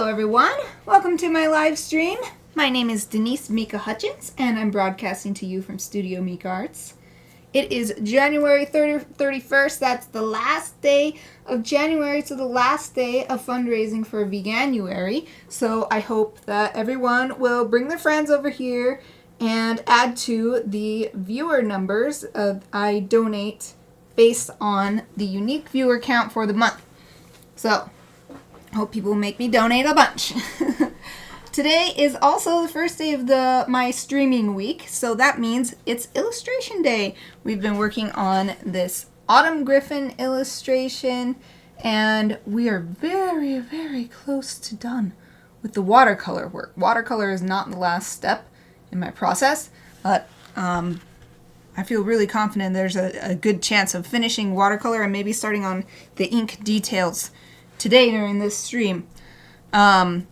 Hello everyone, welcome to my live stream. My name is Denise Hutchins and I'm broadcasting to you from Studio Mikarts. It is January 31st, that's the last day of January, so the last day of fundraising for Veganuary. So I hope that everyone will bring their friends over here and add to the viewer numbers. I donate based on the unique viewer count for the month. So I hope people make me donate a bunch. Today is also the first day of my streaming week, so that means it's illustration day. We've been working on this Autumn Gryphon illustration, and we are very, very close to done with the watercolor work. Watercolor is not the last step in my process, but I feel really confident there's a good chance of finishing watercolor and maybe starting on the ink details today during this stream.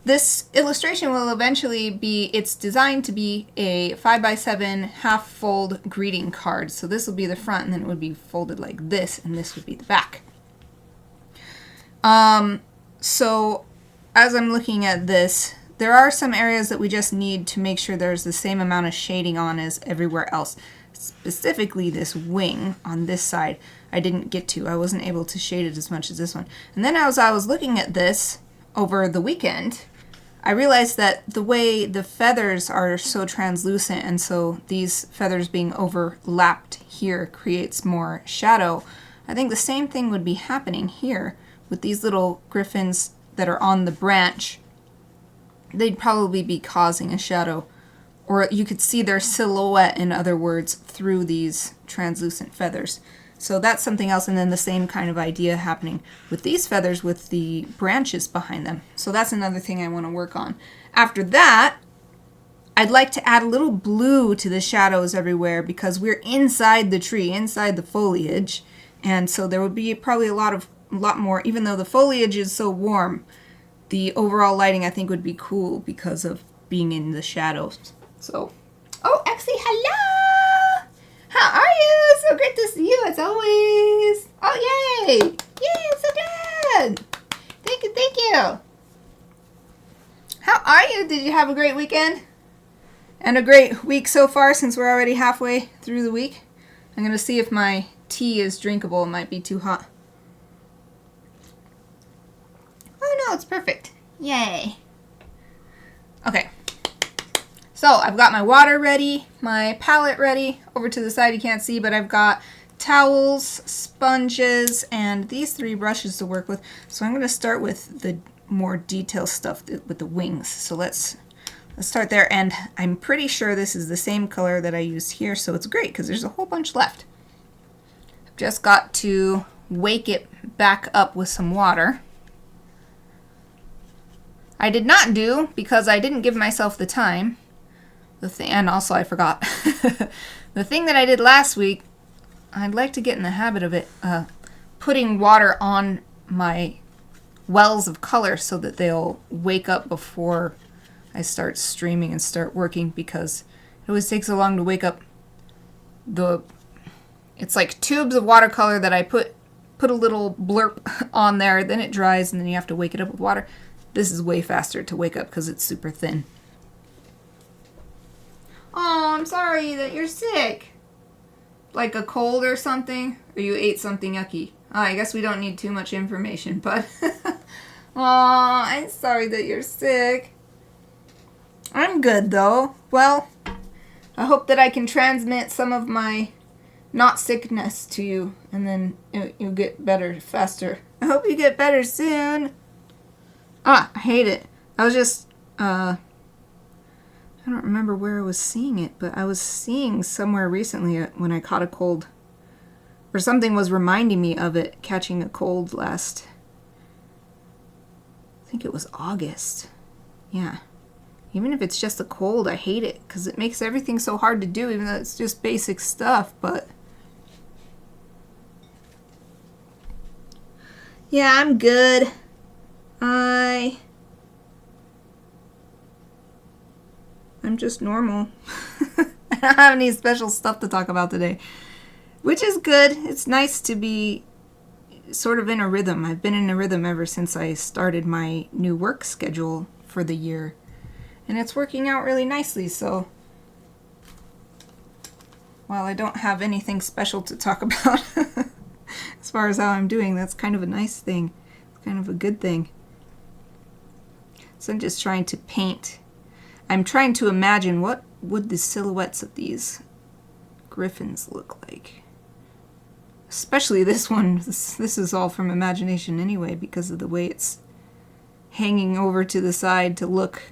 This illustration will eventually be, it's designed to be a 5x7 half fold greeting card. So this will be the front and then it would be folded like this and this would be the back. So as I'm looking at this, there are some areas that we just need to make sure there's the same amount of shading on as everywhere else. Specifically this wing on this side I didn't get to. I wasn't able to shade it as much as this one. And then as I was looking at this over the weekend, I realized that the way the feathers are so translucent, and so these feathers being overlapped here creates more shadow. I think the same thing would be happening here with these little griffins that are on the branch. They'd probably be causing a shadow, or you could see their silhouette, in other words, through these translucent feathers. So that's something else, and then the same kind of idea happening with these feathers with the branches behind them. So that's another thing I want to work on. After that, I'd like to add a little blue to the shadows everywhere because we're inside the tree, inside the foliage, and so there would be probably a lot more, even though the foliage is so warm, the overall lighting I think would be cool because of being in the shadows. So, oh, Exie, hello! How are you? So great to see you as always. Oh, yay! Yay, so good! Thank you, thank you. How are you? Did you have a great weekend? And a great week so far since we're already halfway through the week? I'm going to see if my tea is drinkable. It might be too hot. Oh no, it's perfect. Yay. Okay. So I've got my water ready, my palette ready. Over to the side you can't see, but I've got towels, sponges, and these 3 brushes to work with. So I'm going to start with the more detailed stuff with the wings. So let's start there, and I'm pretty sure this is the same color that I used here, so it's great because there's a whole bunch left. I've just got to wake it back up with some water. I did not do, because I didn't give myself the time, and also I forgot. The thing that I did last week, I'd like to get in the habit of it, putting water on my wells of color so that they'll wake up before I start streaming and start working, because it always takes so long to wake up it's like tubes of watercolor that I put a little blurb on there, then it dries, and then you have to wake it up with water. This is way faster to wake up because it's super thin. Oh, I'm sorry that you're sick. Like a cold or something? Or you ate something yucky? Oh, I guess we don't need too much information, but... Oh, I'm sorry that you're sick. I'm good, though. Well, I hope that I can transmit some of my not sickness to you, and then you'll get better faster. I hope you get better soon. Ah, I hate it. I was just, I don't remember where I was seeing it, but I was seeing somewhere recently when I caught a cold, or something was reminding me of it, catching a cold last, I think it was August. Yeah. Even if it's just a cold, I hate it, because it makes everything so hard to do, even though it's just basic stuff, but... Yeah, I'm good. I'm just normal. I don't have any special stuff to talk about today, which is good. It's nice to be sort of in a rhythm. I've been in a rhythm ever since I started my new work schedule for the year. And it's working out really nicely, so while I don't have anything special to talk about as far as how I'm doing, that's kind of a nice thing. It's kind of a good thing. So I'm just trying to paint. I'm trying to imagine what would the silhouettes of these griffins look like. Especially this one. This is all from imagination anyway, because of the way it's hanging over to the side to look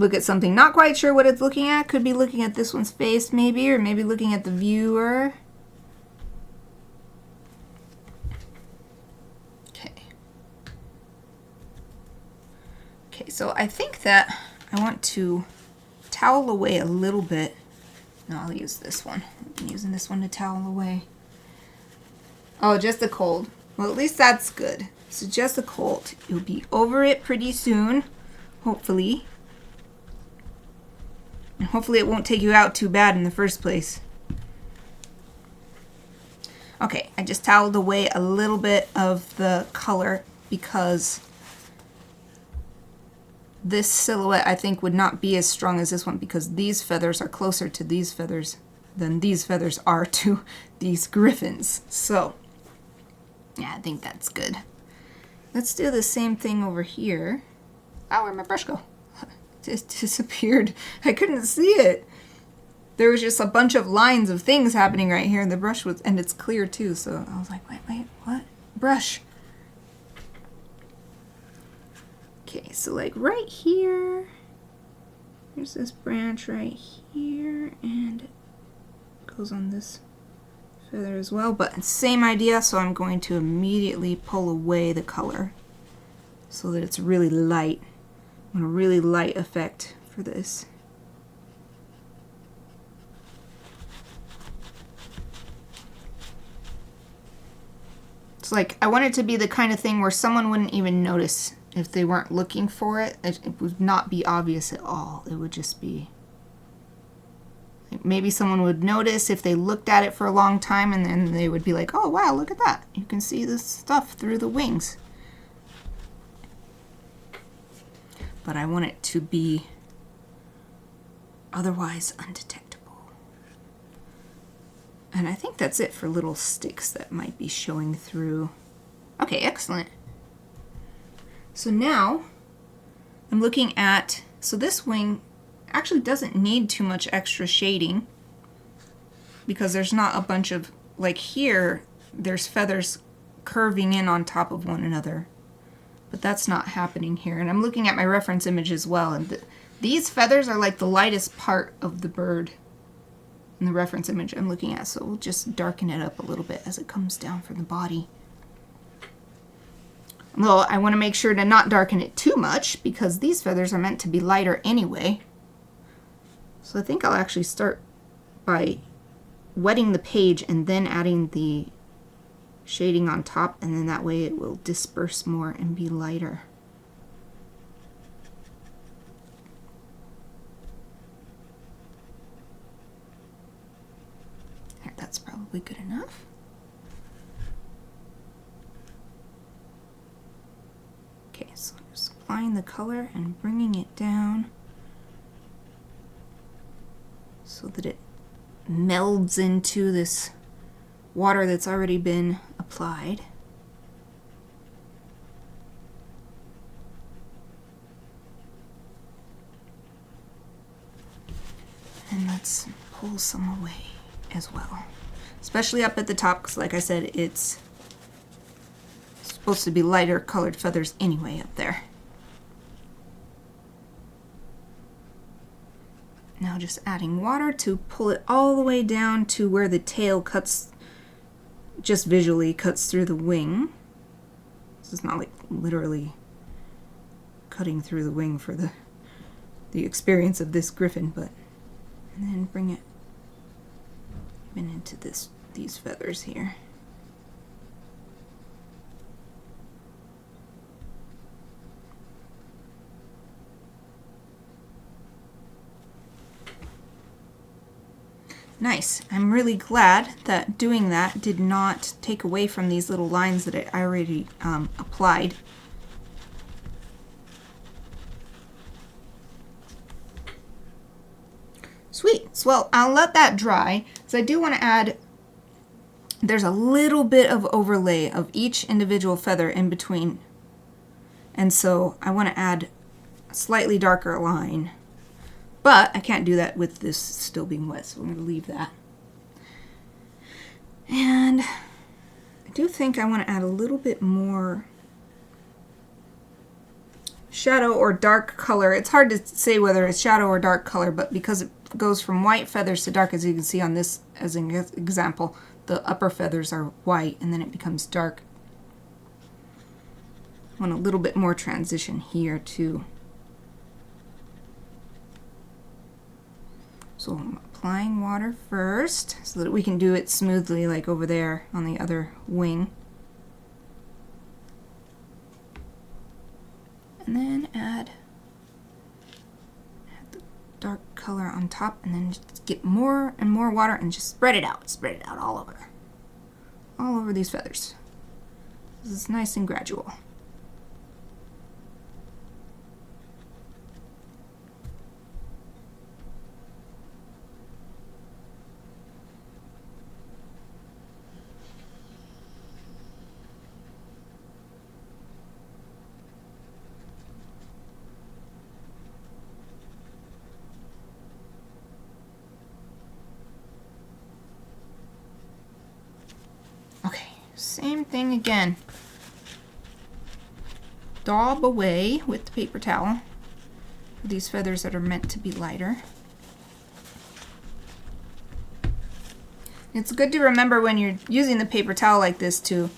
at something. Not quite sure what it's looking at. Could be looking at this one's face maybe, or maybe looking at the viewer. Okay, so I think that I want to towel away a little bit. No, I'll use this one. I've been using this one to towel away. Oh, just a cold. Well, at least that's good. So just a cold. You'll be over it pretty soon, hopefully. And hopefully it won't take you out too bad in the first place. Okay, I just toweled away a little bit of the color because this silhouette, I think, would not be as strong as this one because these feathers are closer to these feathers than these feathers are to these griffins. So, yeah, I think that's good. Let's do the same thing over here. Oh, where'd my brush go? It just disappeared. I couldn't see it. There was just a bunch of lines of things happening right here, and the brush was, and it's clear too, so I was like, wait, what? Brush. Okay, so like right here, there's this branch right here, and it goes on this feather as well, but same idea, so I'm going to immediately pull away the color so that it's really light. I want a really light effect for this. It's like, I want it to be the kind of thing where someone wouldn't even notice if they weren't looking for it. It would not be obvious at all. It would just be, like, maybe someone would notice if they looked at it for a long time, and then they would be like, oh wow, look at that. You can see this stuff through the wings. But I want it to be otherwise undetectable. And I think that's it for little sticks that might be showing through. Okay, excellent. So now I'm looking at, so this wing actually doesn't need too much extra shading because there's not a bunch of, like here, there's feathers curving in on top of one another. But that's not happening here. And I'm looking at my reference image as well. And these feathers are like the lightest part of the bird in the reference image I'm looking at. So we'll just darken it up a little bit as it comes down from the body. Well, I want to make sure to not darken it too much because these feathers are meant to be lighter anyway. So I think I'll actually start by wetting the page and then adding the shading on top, and then that way it will disperse more and be lighter. There, that's probably good enough. Okay, so I'm just applying the color and bringing it down so that it melds into this water that's already been applied. And let's pull some away as well. Especially up at the top, because like I said, it's supposed to be lighter colored feathers anyway up there. Now just adding water to pull it all the way down to where the tail cuts, just visually cuts through the wing. This is not like literally cutting through the wing for the experience of this griffin, but, and then bring it even into these feathers here. Nice. I'm really glad that doing that did not take away from these little lines that I already applied. Sweet. So, well, I'll let that dry. So I do want to add, there's a little bit of overlay of each individual feather in between. And so I want to add a slightly darker line. But I can't do that with this still being wet, so I'm going to leave that. And I do think I want to add a little bit more shadow or dark color. It's hard to say whether it's shadow or dark color, but because it goes from white feathers to dark, as you can see on this as an example, the upper feathers are white and then it becomes dark. I want a little bit more transition here too. So I'm applying water first so that we can do it smoothly like over there on the other wing. And then add the dark color on top and then just get more and more water and just spread it out all over these feathers. This is nice and gradual. Same thing again. Daub away with the paper towel for these feathers that are meant to be lighter. It's good to remember when you're using the paper towel like this to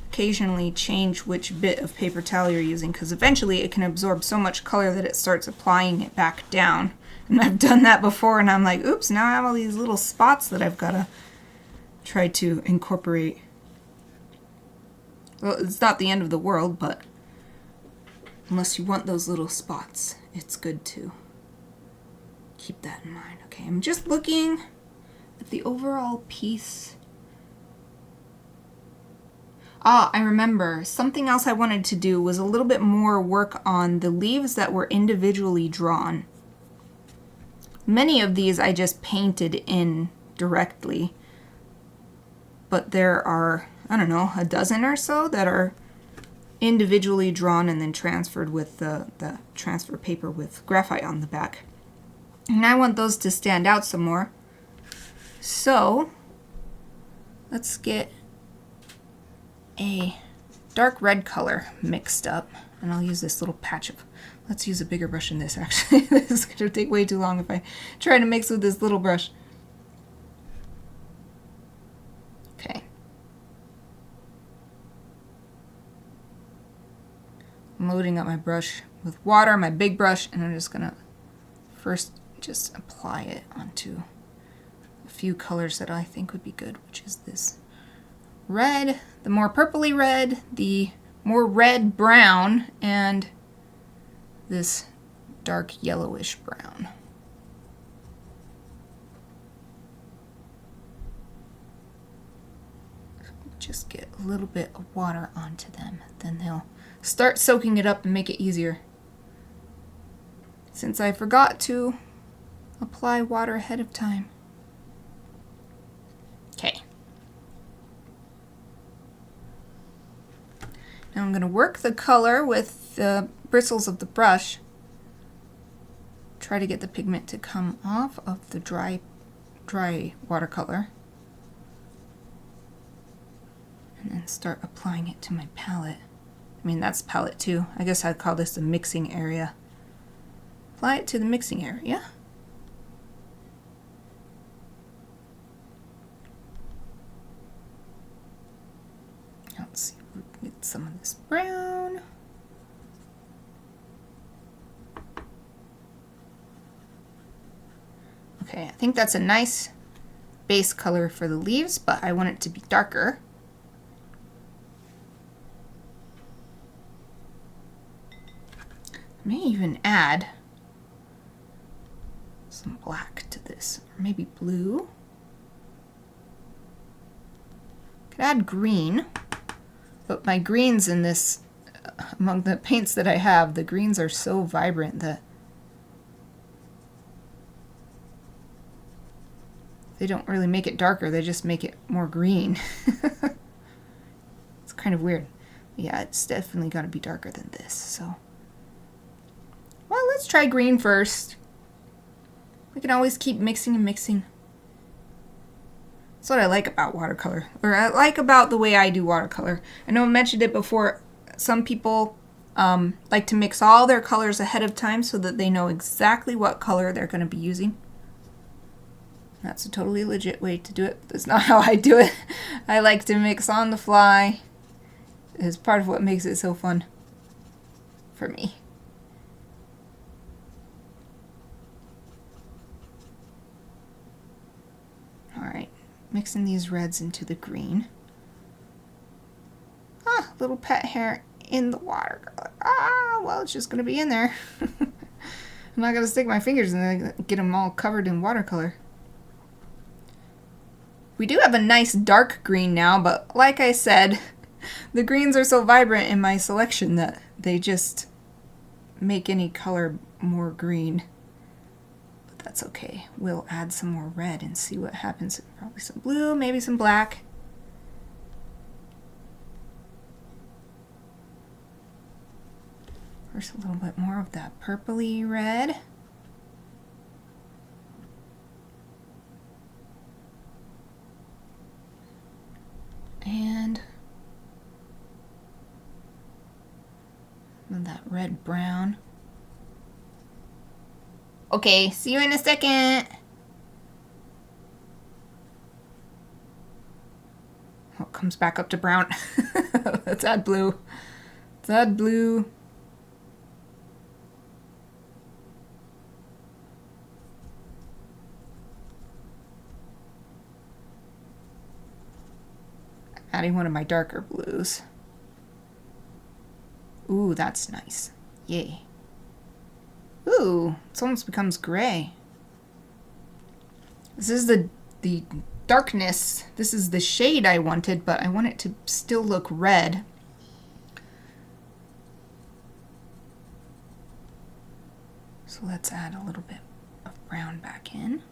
occasionally change which bit of paper towel you're using, because eventually it can absorb so much color that it starts applying it back down. And I've done that before and I'm like, oops, now I have all these little spots that I've got to try to incorporate. Well, it's not the end of the world, but unless you want those little spots, it's good to keep that in mind. Okay, I'm just looking at the overall piece. Ah, I remember. Something else I wanted to do was a little bit more work on the leaves that were individually drawn. Many of these I just painted in directly, but there are, I don't know, a dozen or so that are individually drawn and then transferred with the transfer paper with graphite on the back. And I want those to stand out some more. So let's get a dark red color mixed up. And I'll use this little patch of, let's use a bigger brush than this actually. This is going to take way too long if I try to mix with this little brush. Okay. I'm loading up my brush with water, my big brush, and I'm just going to first just apply it onto a few colors that I think would be good, which is this red, the more purpley red, the more red brown, and this dark yellowish brown. Just get a little bit of water onto them, then they'll start soaking it up and make it easier. Since I forgot to apply water ahead of time. Okay. Now I'm going to work the color with the bristles of the brush. Try to get the pigment to come off of the dry watercolor. And then start applying it to my palette. I mean, that's palette too. I guess I'd call this the mixing area. Apply it to the mixing area. Let's see if we can get some of this brown. Okay, I think that's a nice base color for the leaves, but I want it to be darker. I may even add some black to this, or maybe blue. Could add green, but my greens in this, among the paints that I have, the greens are so vibrant that they don't really make it darker, they just make it more green. It's kind of weird. Yeah, it's definitely got to be darker than this, so. Well, let's try green first. We can always keep mixing and mixing. That's what I like about watercolor, or I like about the way I do watercolor. I know I mentioned it before, some people like to mix all their colors ahead of time so that they know exactly what color they're going to be using. That's a totally legit way to do it. That's not how I do it. I like to mix on the fly. It's part of what makes it so fun for me. Alright, mixing these reds into the green. Ah, little pet hair in the watercolor. Ah, well, it's just going to be in there. I'm not going to stick my fingers in there and get them all covered in watercolor. We do have a nice dark green now, but like I said, the greens are so vibrant in my selection that they just make any color more green. But that's okay. We'll add some more red and see what happens. Probably some blue, maybe some black. First, a little bit more of that purpley red. And that red brown. Okay, see you in a second. Oh, it comes back up to brown. Let's add blue. Let's add blue. Adding one of my darker blues. Ooh, that's nice. Yay. Ooh, it almost becomes gray. This is the darkness. This is the shade I wanted, but I want it to still look red. So let's add a little bit of brown back in.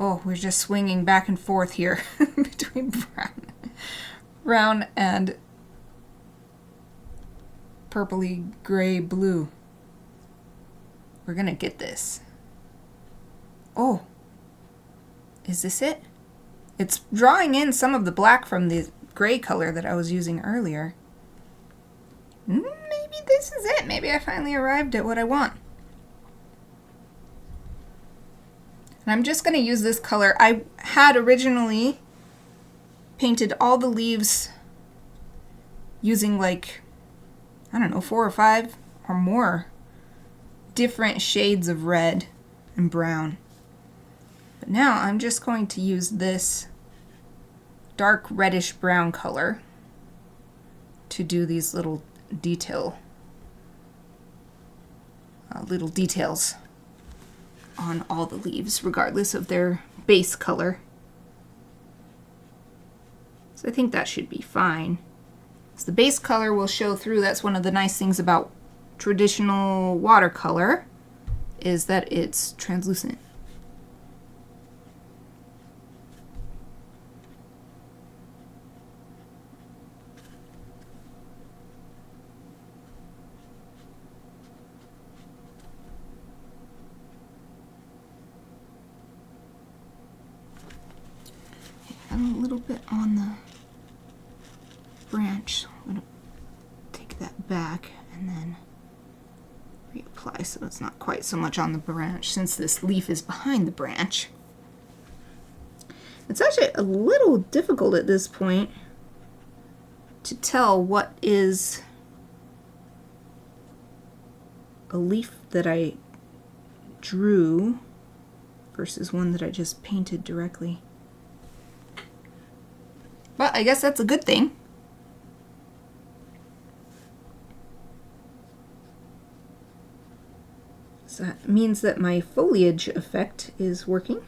Oh, we're just swinging back and forth here between brown and purpley gray blue. We're gonna get this. Oh, is this it? It's drawing in some of the black from the gray color that I was using earlier. Maybe this is it. Maybe I finally arrived at what I want. And I'm just going to use this color. I had originally painted all the leaves using like, I don't know, 4 or 5 or more different shades of red and brown. But now I'm just going to use this dark reddish brown color to do these little details on all the leaves, regardless of their base color. So I think that should be fine. So the base color will show through. That's one of the nice things about traditional watercolor, is that it's translucent. A little bit on the branch. I'm going to take that back and then reapply so it's not quite so much on the branch, since this leaf is behind the branch. It's actually a little difficult at this point to tell what is a leaf that I drew versus one that I just painted directly. But I guess that's a good thing. So that means that my foliage effect is working.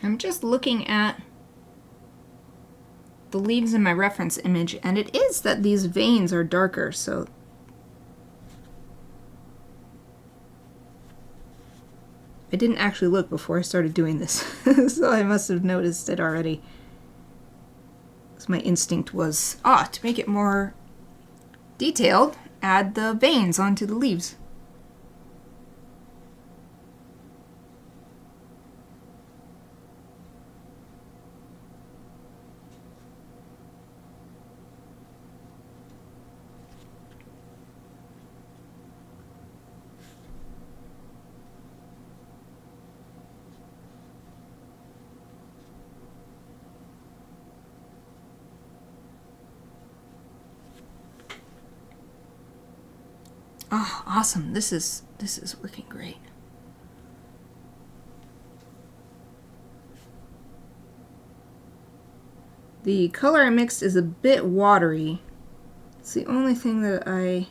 I'm just looking at the leaves in my reference image, and it is that these veins are darker, so I didn't actually look before I started doing this, so I must have noticed it already. So my instinct was, to make it more detailed, add the veins onto the leaves. Oh, awesome. This is working great. The color I mixed is a bit watery. It's the only thing that I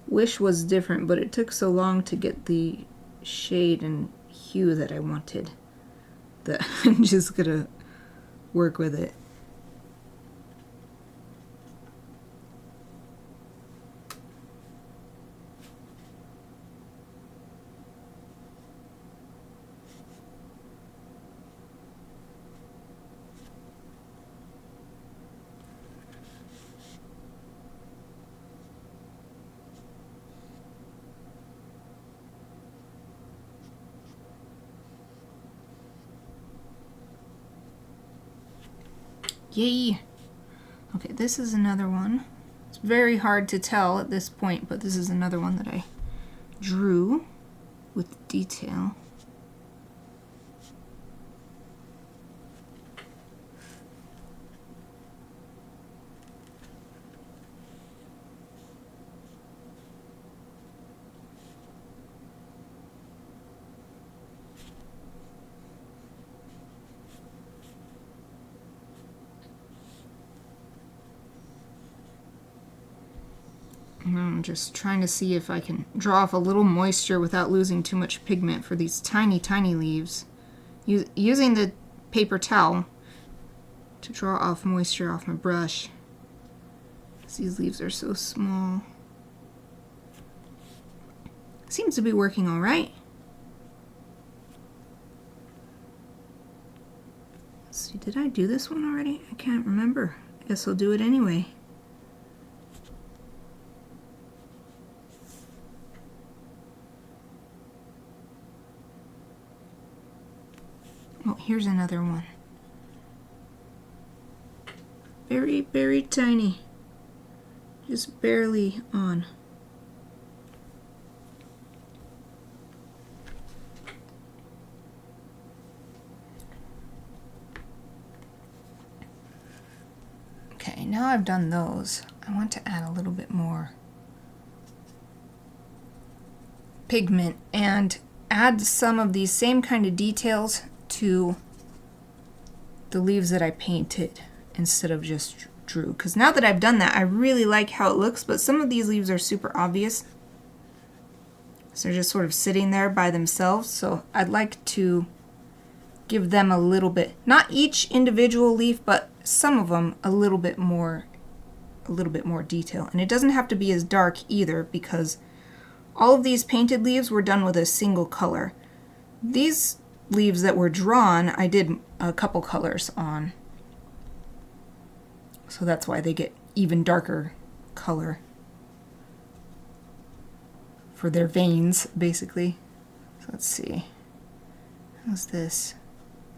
wish was different, but it took so long to get the shade and hue that I wanted that I'm just gonna work with it. Yay! Okay, this is another one. It's very hard to tell at this point, but this is another one that I drew with detail. I'm just trying to see if I can draw off a little moisture without losing too much pigment for these tiny, tiny leaves. Using the paper towel to draw off moisture off my brush. These leaves are so small. Seems to be working all right. Let's see, did I do this one already? I can't remember. I guess I'll do it anyway. Oh, here's another one. Very, very tiny. Just barely on. Okay, now I've done those. I want to add a little bit more pigment and add some of these same kind of details to the leaves that I painted instead of just drew. Because now that I've done that, I really like how it looks, but some of these leaves are super obvious. So they're just sort of sitting there by themselves. So I'd like to give them a little bit, not each individual leaf, but some of them a little bit more detail. And it doesn't have to be as dark either, because all of these painted leaves were done with a single color. These leaves that were drawn, I did a couple colors on. So that's why they get even darker color for their veins, basically. So let's see. How's this?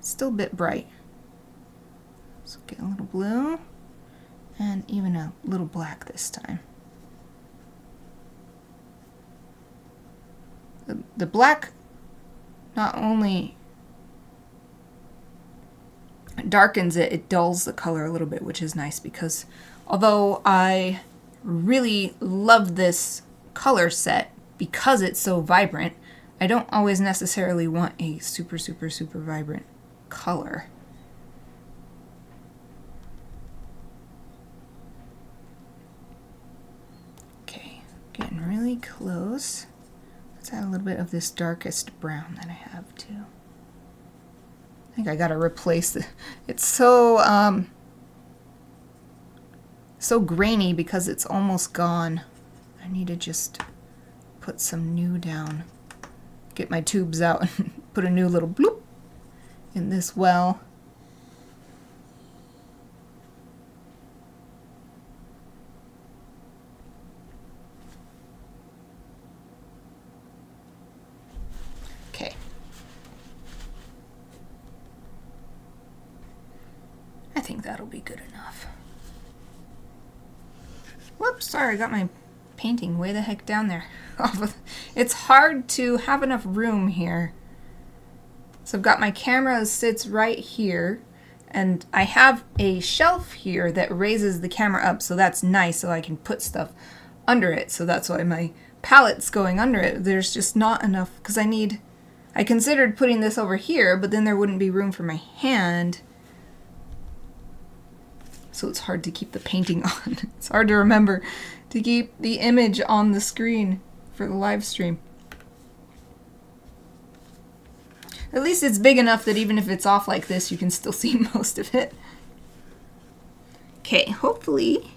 It's still a bit bright. So get a little blue and even a little black this time. The black not only darkens it, it dulls the color a little bit, which is nice, because although I really love this color set because it's so vibrant, I don't always necessarily want a super, super, super vibrant color. Okay, getting really close. Let's add a little bit of this darkest brown that I have too. think I gotta replace it. It's so so grainy because it's almost gone. I need to just put some new down. Get my tubes out and put a new little bloop in this well. Okay. I think that'll be good enough. Whoops, sorry, I got my painting way the heck down there. It's hard to have enough room here. So I've got my camera sits right here, and I have a shelf here that raises the camera up, so that's nice, so I can put stuff under it. So that's why my palette's going under it. There's just not enough, because I considered putting this over here, but then there wouldn't be room for my hand. So it's hard to keep the painting on. It's hard to remember to keep the image on the screen for the live stream. At least it's big enough that even if it's off like this, you can still see most of it. Okay, hopefully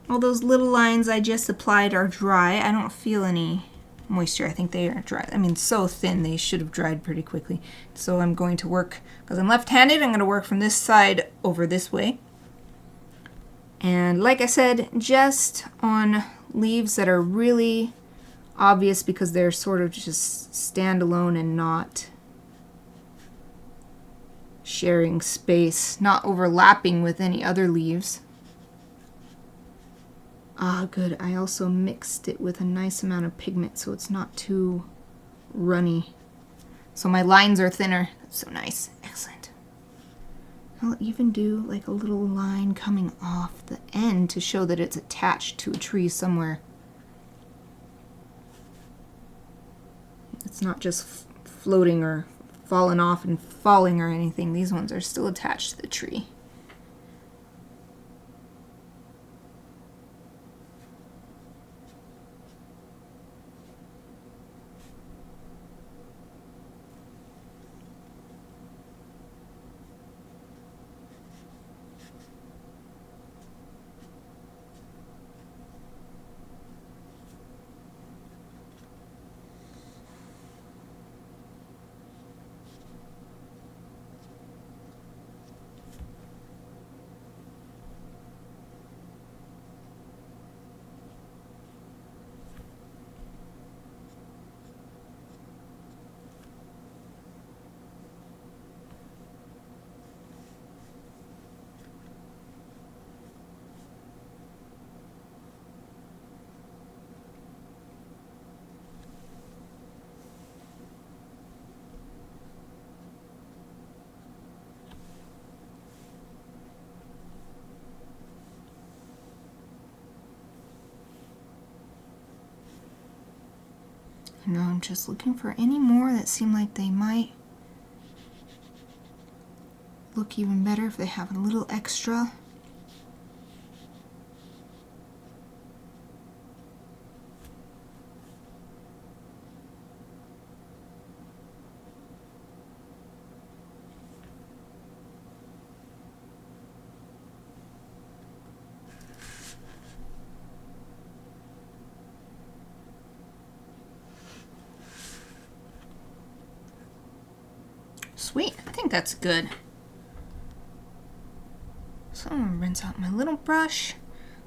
all those little lines I just applied are dry. I don't feel any moisture. I think they are dry. I mean, so thin, they should have dried pretty quickly. So I'm going to work, because I'm left-handed, I'm going to work from this side over this way. And like I said, just on leaves that are really obvious because they're sort of just standalone and not sharing space, not overlapping with any other leaves. Ah, good. I also mixed it with a nice amount of pigment so it's not too runny. So my lines are thinner. That's so nice. Excellent. I'll even do like a little line coming off the end to show that it's attached to a tree somewhere. It's not just floating or falling off and falling or anything. These ones are still attached to the tree. Now I'm just looking for any more that seem like they might look even better if they have a little extra. Sweet, I think that's good. So I'm gonna rinse out my little brush.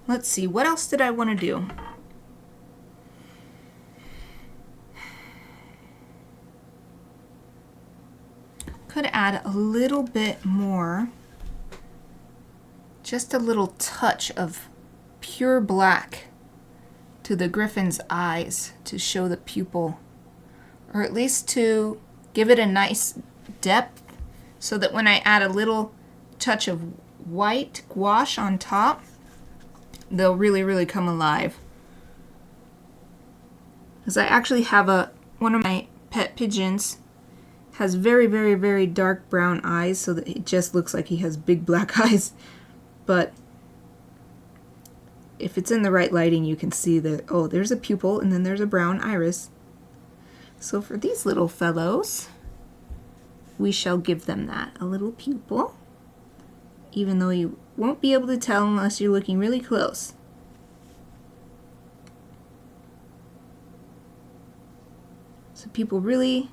Let's see, what else did I want to do? Could add a little bit more, just a little touch of pure black to the Gryphon's eyes to show the pupil, or at least to give it a nice depth so that when I add a little touch of white gouache on top, they'll really come alive. Because I actually have one of my pet pigeons has very dark brown eyes, so that it just looks like he has big black eyes. But if it's in the right lighting, you can see that, oh, there's a pupil and then there's a brown iris. So for these little fellows, we shall give them that. A little pupil, even though you won't be able to tell unless you're looking really close. So pupil really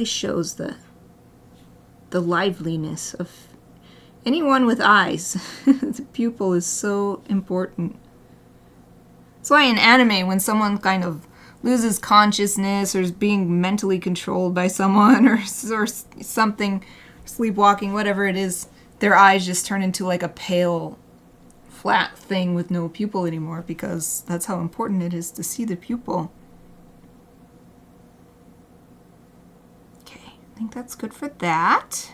shows the liveliness of anyone with eyes. The pupil is so important. That's why in anime, when someone kind of loses consciousness or is being mentally controlled by someone or something, sleepwalking, whatever it is, their eyes just turn into like a pale, flat thing with no pupil anymore, because that's how important it is to see the pupil. Okay, I think that's good for that.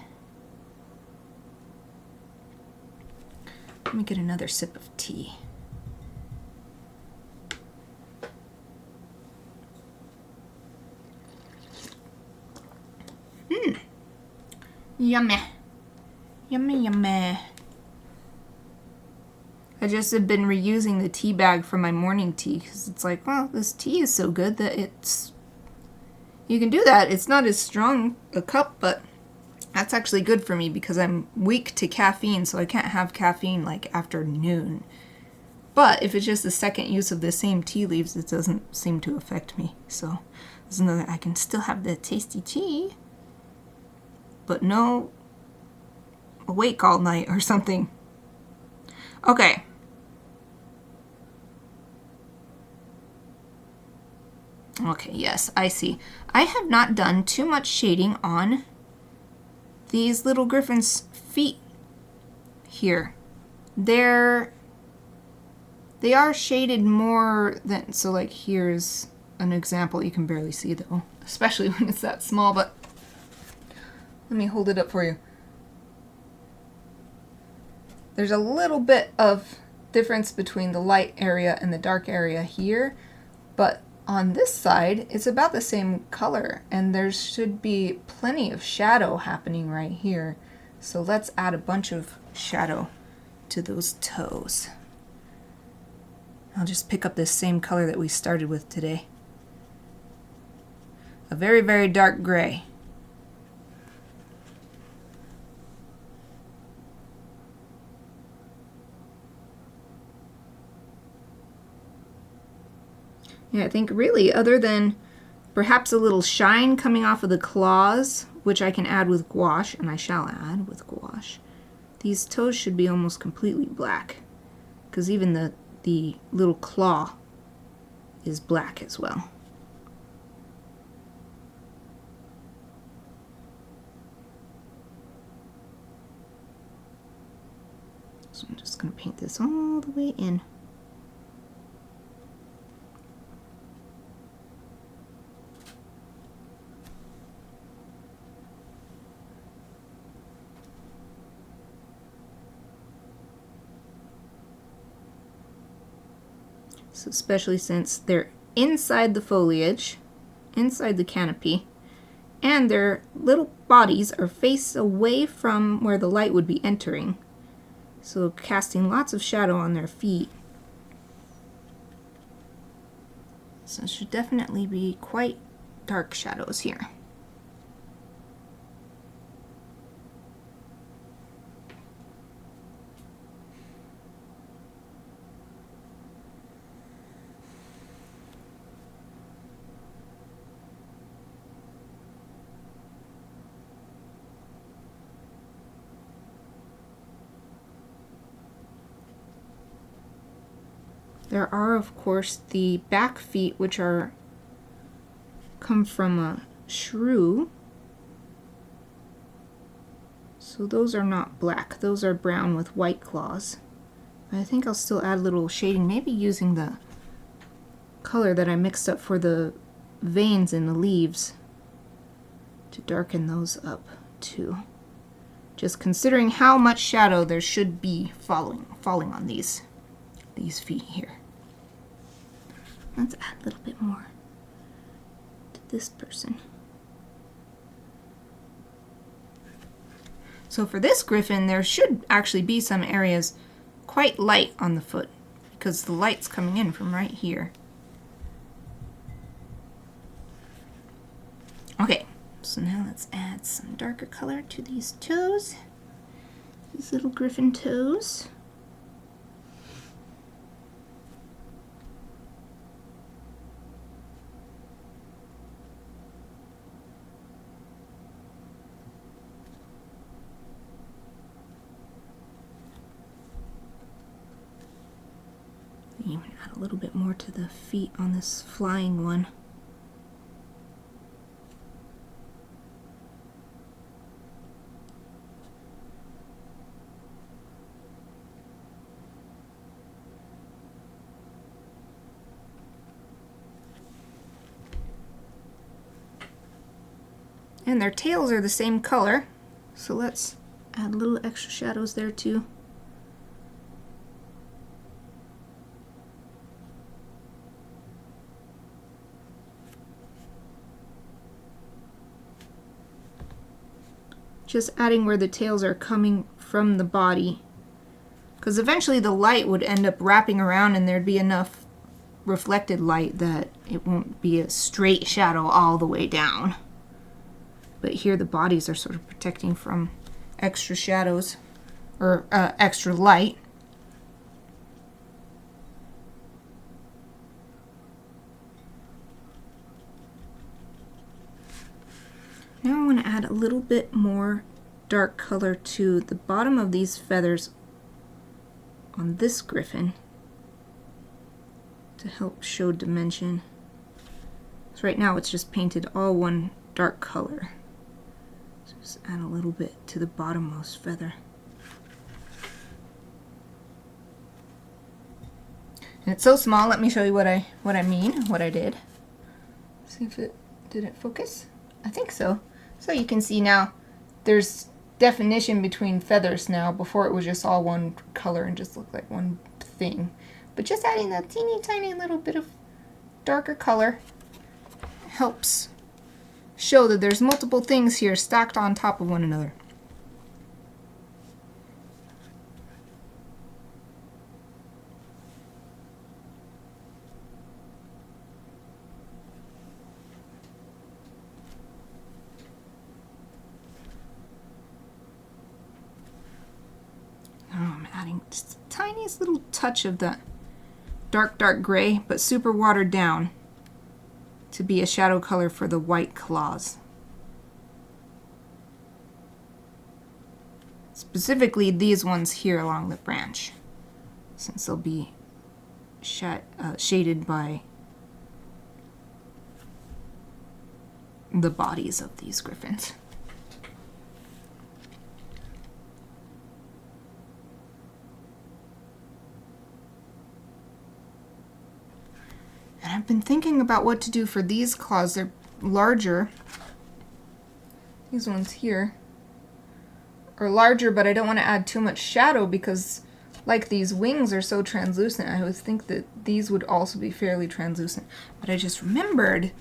Let me get another sip of tea. Yummy. Yummy, yummy. I just have been reusing the tea bag for my morning tea because it's like, well, this tea is so good that you can do that. It's not as strong a cup, but that's actually good for me because I'm weak to caffeine, so I can't have caffeine like after noon. But if it's just the second use of the same tea leaves, it doesn't seem to affect me. So there's another, I can still have the tasty tea, but no awake all night or something. Okay. Okay, yes, I see. I have not done too much shading on these little griffins' feet here. They are shaded more than, so like here's an example. You can barely see though, especially when it's that small, but let me hold it up for you. There's a little bit of difference between the light area and the dark area here, but on this side, it's about the same color, and there should be plenty of shadow happening right here. So let's add a bunch of shadow to those toes. I'll just pick up this same color that we started with today. A very, very dark gray. Yeah, I think really, other than perhaps a little shine coming off of the claws, which I can add with gouache, and I shall add with gouache, these toes should be almost completely black, because even the little claw is black as well. So I'm just going to paint this all the way in. So especially since they're inside the foliage, inside the canopy, and their little bodies are faced away from where the light would be entering, so casting lots of shadow on their feet. So it should definitely be quite dark shadows here. There are, of course, the back feet, which come from a shrew. So those are not black. Those are brown with white claws. But I think I'll still add a little shading, maybe using the color that I mixed up for the veins in the leaves to darken those up too. Just considering how much shadow there should be falling on these feet here. Let's add a little bit more to this person. So for this griffin, there should actually be some areas quite light on the foot because the light's coming in from right here. Okay, So now let's add some darker color to these toes, these little griffin toes. Even add a little bit more to the feet on this flying one. And their tails are the same color, so let's add little extra shadows there too. Just adding where the tails are coming from the body, because eventually the light would end up wrapping around and there'd be enough reflected light that it won't be a straight shadow all the way down. But here the bodies are sort of protecting from extra shadows or extra light. Now I want to add a little bit more dark color to the bottom of these feathers on this griffin to help show dimension. So right now it's just painted all one dark color. So just add a little bit to the bottommost feather. And it's so small, let me show you what I mean, what I did. See if it did focus? I think so. So you can see now there's definition between feathers now. Before it was just all one color and just looked like one thing. But just adding that teeny tiny little bit of darker color helps show that there's multiple things here stacked on top of one another. I'm adding just the tiniest little touch of the dark gray, but super watered down to be a shadow color for the white claws. Specifically these ones here along the branch, since they'll be shaded by the bodies of these griffins. And I've been thinking about what to do for these claws. They're larger. These ones here are larger, but I don't want to add too much shadow because like these wings are so translucent, I would think that these would also be fairly translucent. But I just remembered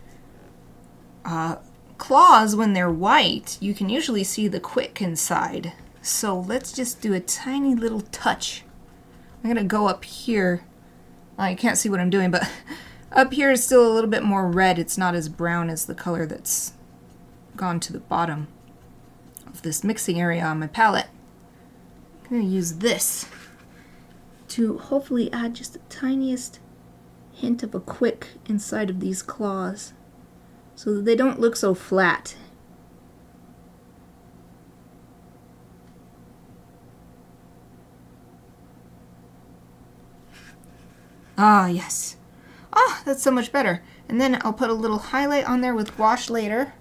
claws, when they're white, you can usually see the quick inside. So let's just do a tiny little touch. I'm going to go up here. You can't see what I'm doing, but up here is still a little bit more red. It's not as brown as the color that's gone to the bottom of this mixing area on my palette. I'm going to use this to hopefully add just the tiniest hint of a quick inside of these claws so that they don't look so flat. Ah, yes. Ah, that's so much better. And then I'll put a little highlight on there with wash later.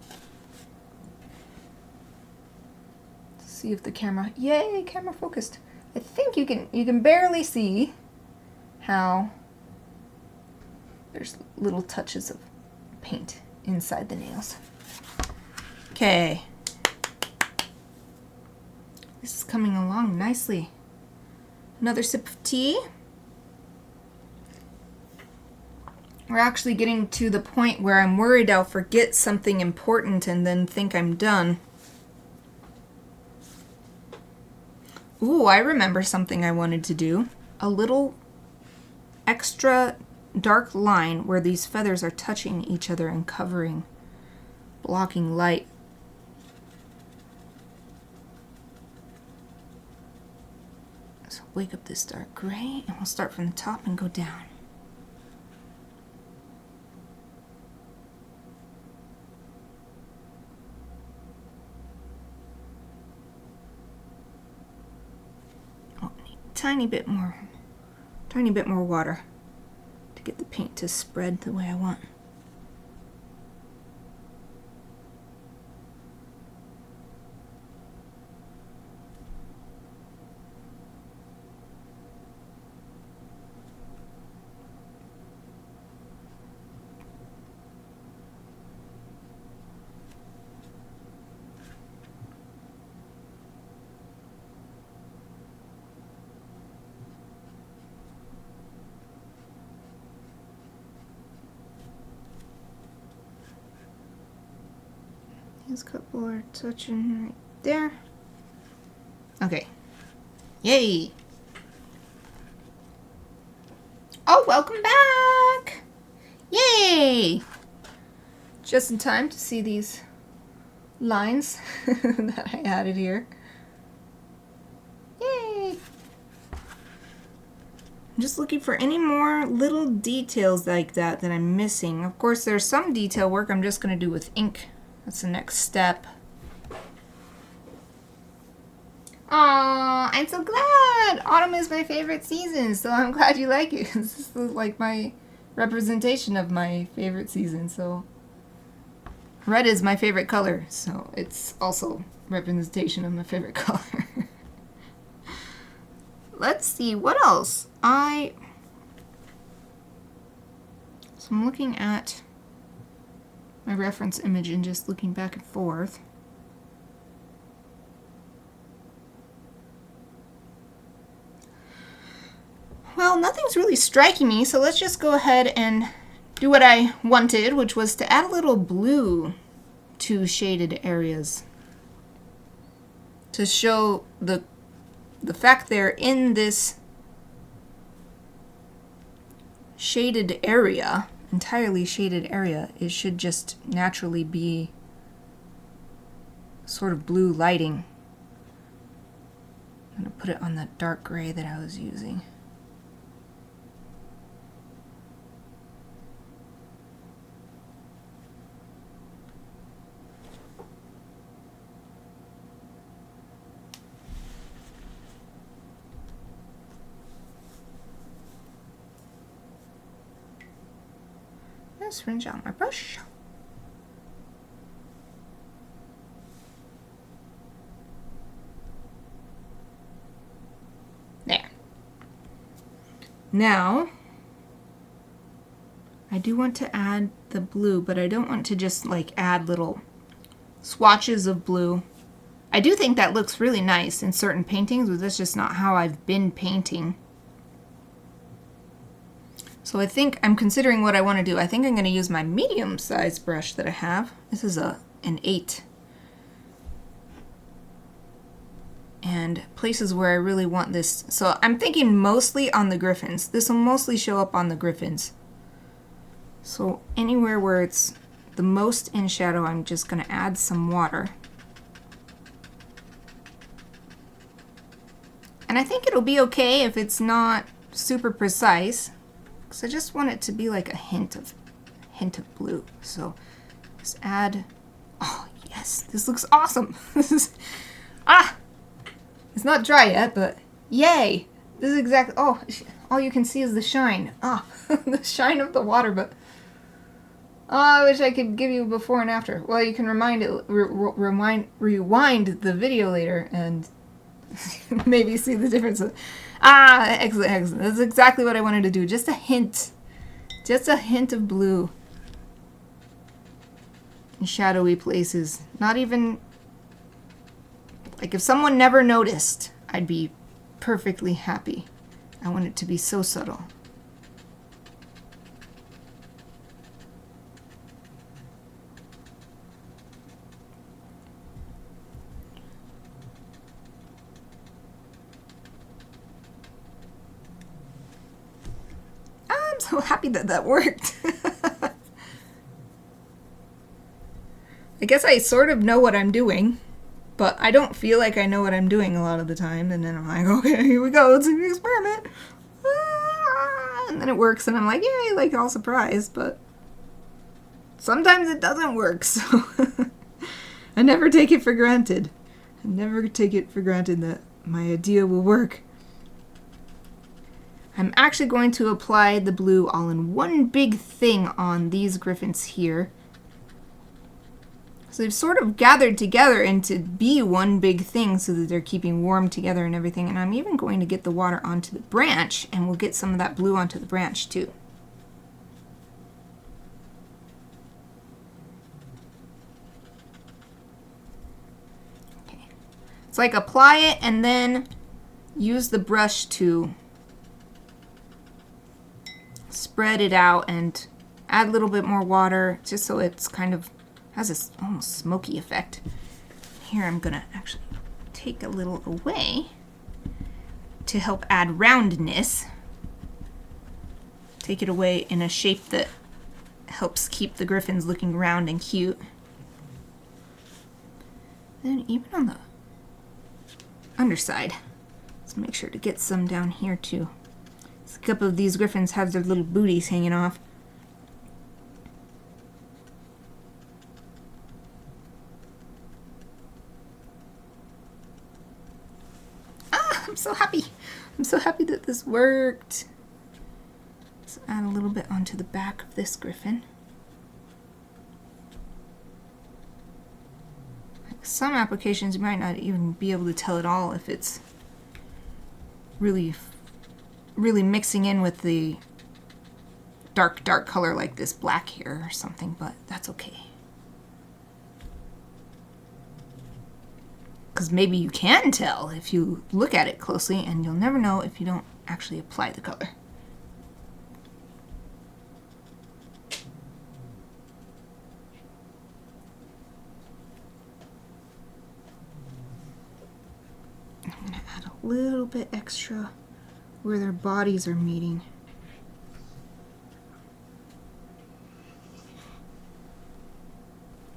See if the camera, yay, camera focused. I think you can barely see how there's little touches of paint inside the nails. Okay. This is coming along nicely. Another sip of tea. We're actually getting to the point where I'm worried I'll forget something important and then think I'm done. Ooh, I remember something I wanted to do. A little extra dark line where these feathers are touching each other and covering, blocking light wake up this dark gray, and we'll start from the top and go down. Oh, I need a tiny bit more water to get the paint to spread the way I want. These couple are touching right there. Okay. Yay! Oh, welcome back! Yay! Just in time to see these lines that I added here. Yay! I'm just looking for any more little details like that that I'm missing. Of course, there's some detail work I'm just going to do with ink. That's the next step. Aw, I'm so glad! Autumn is my favorite season, so I'm glad you like it. This is like my representation of my favorite season, so... Red is my favorite color, so it's also representation of my favorite color. Let's see, what else? So I'm looking at my reference image and just looking back and forth. Well, nothing's really striking me, so let's just go ahead and do what I wanted, which was to add a little blue to shaded areas to show the fact they're in this shaded area, entirely shaded area. It should just naturally be sort of blue lighting. I'm going to put it on that dark gray that I was using. Let's rinse out my brush. There. Now, I do want to add the blue, but I don't want to just like add little swatches of blue. I do think that looks really nice in certain paintings, but that's just not how I've been painting. So I think I'm considering what I want to do. I think I'm going to use my medium-sized brush that I have. This is an 8. And places where I really want this. So I'm thinking mostly on the Gryphons. This will mostly show up on the Gryphons. So anywhere where it's the most in shadow, I'm just going to add some water. And I think it'll be okay if it's not super precise. Because I just want it to be like a hint of blue. So just add, oh yes, this looks awesome. This is, it's not dry yet, but yay. This is exactly, oh, all you can see is the shine. The shine of the water, but I wish I could give you before and after. Well, you can rewind the video later and maybe see the difference. Excellent, excellent. That's exactly what I wanted to do. Just a hint of blue in shadowy places. Not even, like if someone never noticed, I'd be perfectly happy. I want it to be so subtle. I'm so happy that that worked. I guess I sort of know what I'm doing. But I don't feel like I know what I'm doing a lot of the time, and then I'm like, okay, here we go, it's an experiment. And then it works, and I'm like, yay, like all surprised, but sometimes it doesn't work, so I never take it for granted. I never take it for granted that my idea will work. I'm actually going to apply the blue all in one big thing on these griffins here. So they've sort of gathered together into be one big thing so that they're keeping warm together and everything. And I'm even going to get the water onto the branch, and we'll get some of that blue onto the branch too. Okay. It's like apply it and then use the brush to spread it out and add a little bit more water just so it's kind of has this almost smoky effect. Here I'm gonna actually take a little away to help add roundness. Take it away in a shape that helps keep the griffins looking round and cute. Then even on the underside, let's make sure to get some down here too. A couple of these griffins have their little booties hanging off. I'm so happy. I'm so happy that this worked. Let's add a little bit onto the back of this griffin. Some applications you might not even be able to tell at all if it's really mixing in with the dark color like this black here or something, but that's okay. Because maybe you can tell if you look at it closely, and you'll never know if you don't actually apply the color. I'm going to add a little bit extra where their bodies are meeting.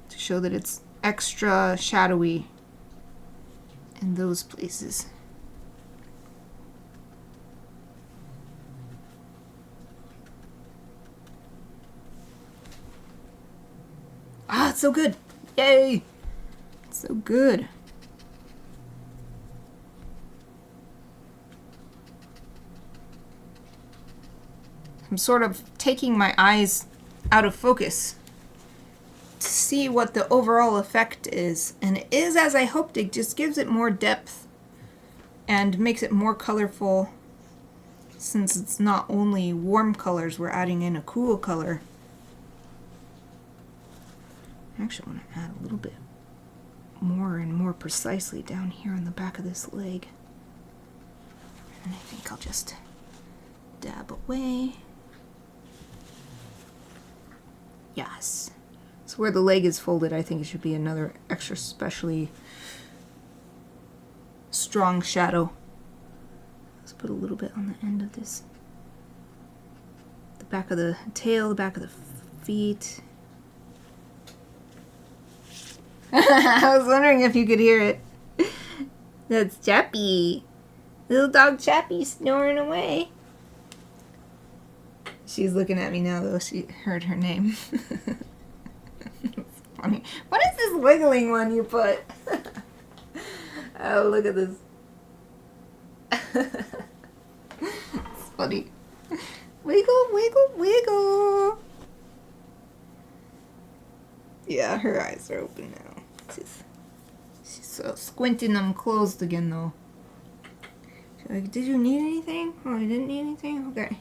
To show that it's extra shadowy in those places. Ah, it's so good. Yay! It's so good. I'm sort of taking my eyes out of focus to see what the overall effect is, and it is as I hoped. It just gives it more depth and makes it more colorful, since it's not only warm colors, we're adding in a cool color. I actually want to add a little bit more and more precisely down here on the back of this leg, and I think I'll just dab away. Yes. So where the leg is folded, I think it should be another extra specially strong shadow. Let's put a little bit on the end of this. The back of the tail, the back of the feet. I was wondering if you could hear it. That's Chappie. Little dog Chappie snoring away. She's looking at me now, though. She heard her name. It's funny. What is this wiggling one you put? Oh, look at this. It's funny. Wiggle, wiggle, wiggle. Yeah, her eyes are open now. She's so squinting them closed again, though. She's like, did you need anything? Oh, you didn't need anything? Okay.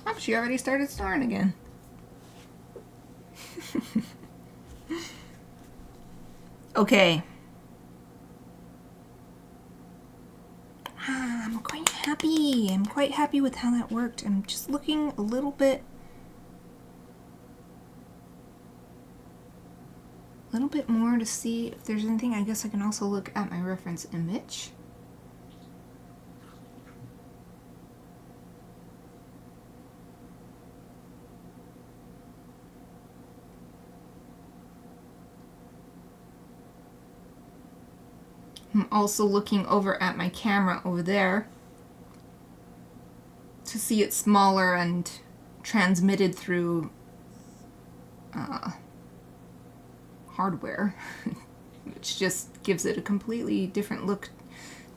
Oh, she already started snoring again. Okay. I'm quite happy. I'm quite happy with how that worked. I'm just looking a little bit more to see if there's anything. I guess I can also look at my reference image. I'm also looking over at my camera over there to see it smaller and transmitted through hardware, which just gives it a completely different look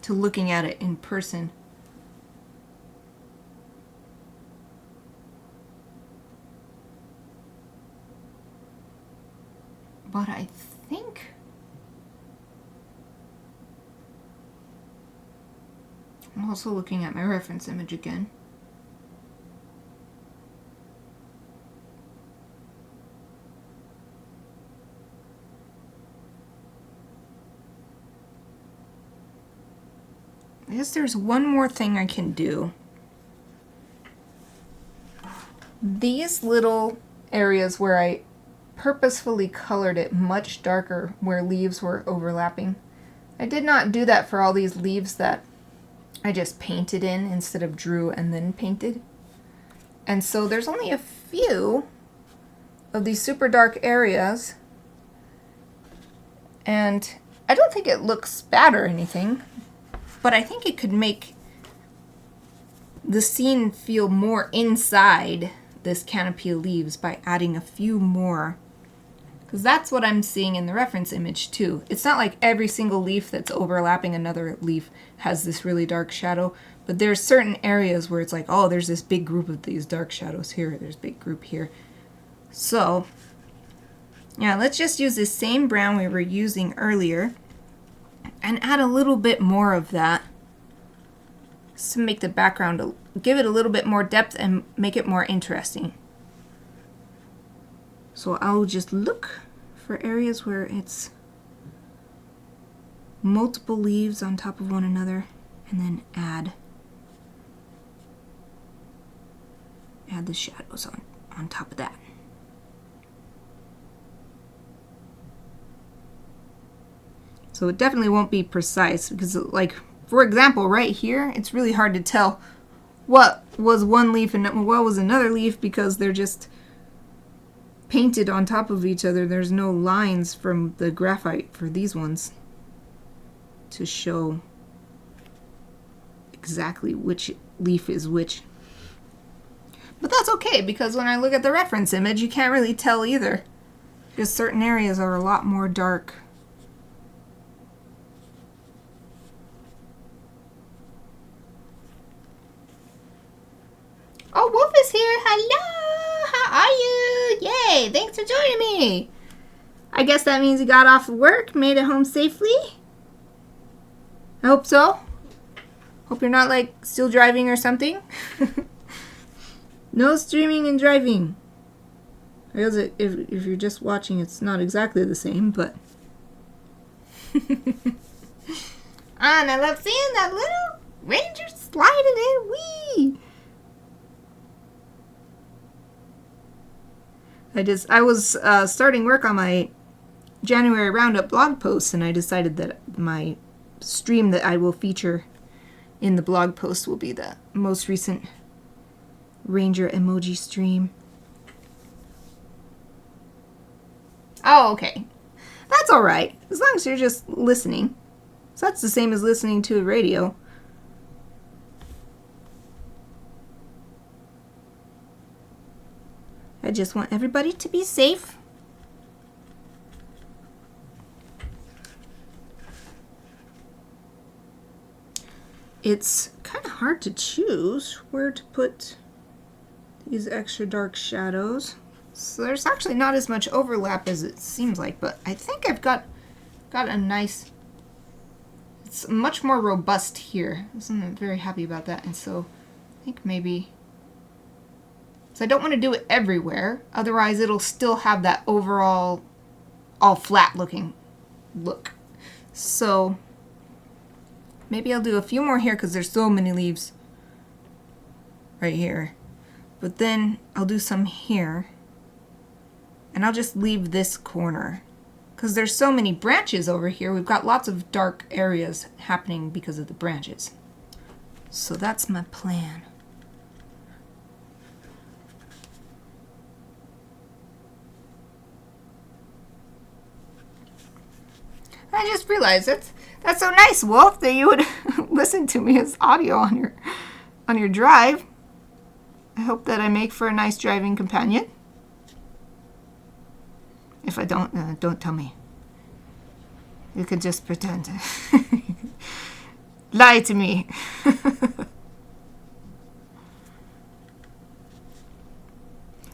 to looking at it in person. But I think I'm also looking at my reference image again. I guess there's one more thing I can do. These little areas where I purposefully colored it much darker where leaves were overlapping. I did not do that for all these leaves that I just painted in instead of drew and then painted. And so there's only a few of these super dark areas, and I don't think it looks bad or anything, but I think it could make the scene feel more inside this canopy of leaves by adding a few more. Because that's what I'm seeing in the reference image too. It's not like every single leaf that's overlapping another leaf has this really dark shadow, but there's certain areas where it's like, oh, there's this big group of these dark shadows here, there's a big group here. So, yeah, let's just use this same brown we were using earlier and add a little bit more of that to make the background, give it a little bit more depth and make it more interesting. So I'll just look for areas where it's multiple leaves on top of one another and then add the shadows on top of that. So it definitely won't be precise because, like, for example, right here, it's really hard to tell what was one leaf and what was another leaf because they're just painted on top of each other. There's no lines from the graphite for these ones to show exactly which leaf is which. But that's okay because when I look at the reference image, you can't really tell either because certain areas are a lot more dark. Oh, Wolf is here. Hello. How are you? Yay. Thanks for joining me. I guess that means you got off work, made it home safely. I hope so. Hope you're not, like, still driving or something. No streaming and driving. I guess if you're just watching, it's not exactly the same, but... And I love seeing that little ranger sliding in. Wee! I was starting work on my January Roundup blog post, and I decided that my stream that I will feature in the blog post will be the most recent Ranger emoji stream. Oh, okay. That's alright, as long as you're just listening. So that's the same as listening to a radio. I just want everybody to be safe. It's kind of hard to choose where to put these extra dark shadows. So there's actually not as much overlap as it seems like, but I think I've got a nice... It's much more robust here. I'm very happy about that, and so I think maybe... So I don't want to do it everywhere, otherwise it'll still have that overall all flat looking look. So maybe I'll do a few more here because there's so many leaves right here. But then I'll do some here, and I'll just leave this corner because there's so many branches over here. We've got lots of dark areas happening because of the branches. So that's my plan. I just realized that's That's so nice, Wolf, that you would listen to me as audio on your drive. I hope that I make for a nice driving companion. If I don't, don't tell me. You can just pretend. Lie to me.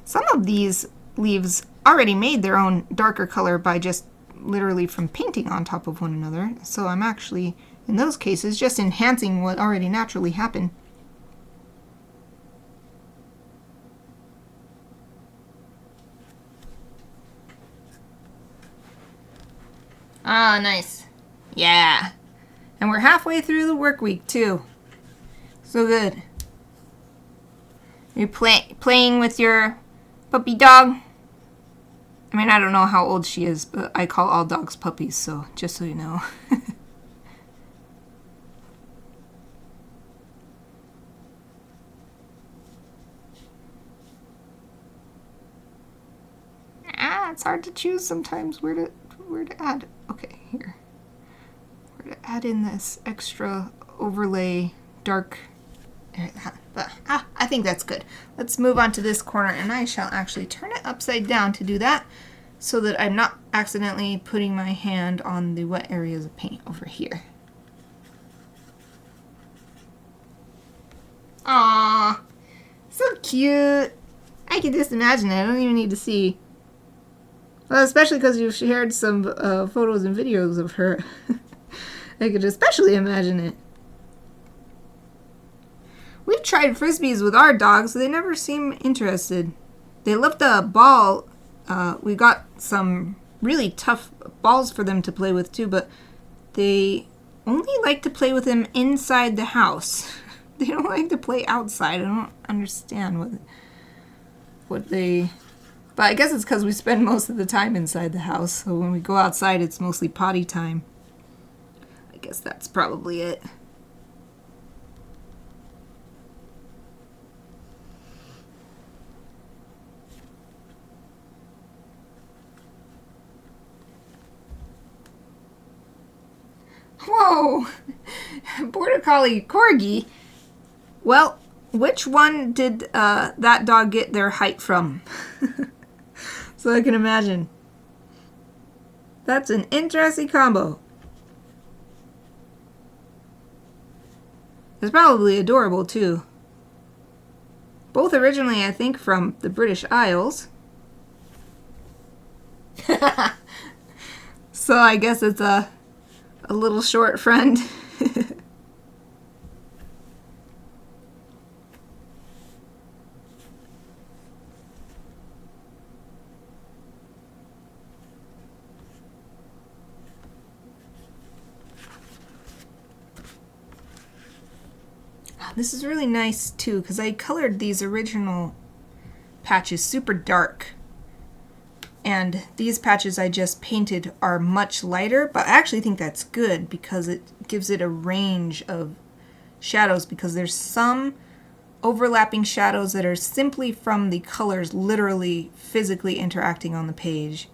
Some of these leaves already made their own darker color by just literally from painting on top of one another. So I'm actually, in those cases, just enhancing what already naturally happened. Ah, nice. Yeah. And we're halfway through the work week, too. So good. You're playing with your puppy dog? I mean, I don't know how old she is, but I call all dogs puppies, so just so you know. It's hard to choose sometimes where to add. Okay, here. Where to add in this extra overlay dark. But I think that's good. Let's move on to this corner, and I shall actually turn it upside down to do that so that I'm not accidentally putting my hand on the wet areas of paint over here. Aww, so cute. I can just imagine it. I don't even need to see. Well, especially because you've shared some photos and videos of her. I could especially imagine it. We've tried frisbees with our dogs. They never seem interested. They love the ball. We got some really tough balls for them to play with too, but they only like to play with them inside the house. They don't like to play outside. I don't understand what they... But I guess it's because we spend most of the time inside the house, so when we go outside, it's mostly potty time. I guess that's probably it. Whoa! Border Collie Corgi? Well, which one did that dog get their height from? So I can imagine. That's an interesting combo. It's probably adorable too. Both originally, I think, from the British Isles. So I guess it's a little short friend. This is really nice too, because I colored these original patches super dark. And these patches I just painted are much lighter, but I actually think that's good because it gives it a range of shadows, because there's some overlapping shadows that are simply from the colors literally physically interacting on the page.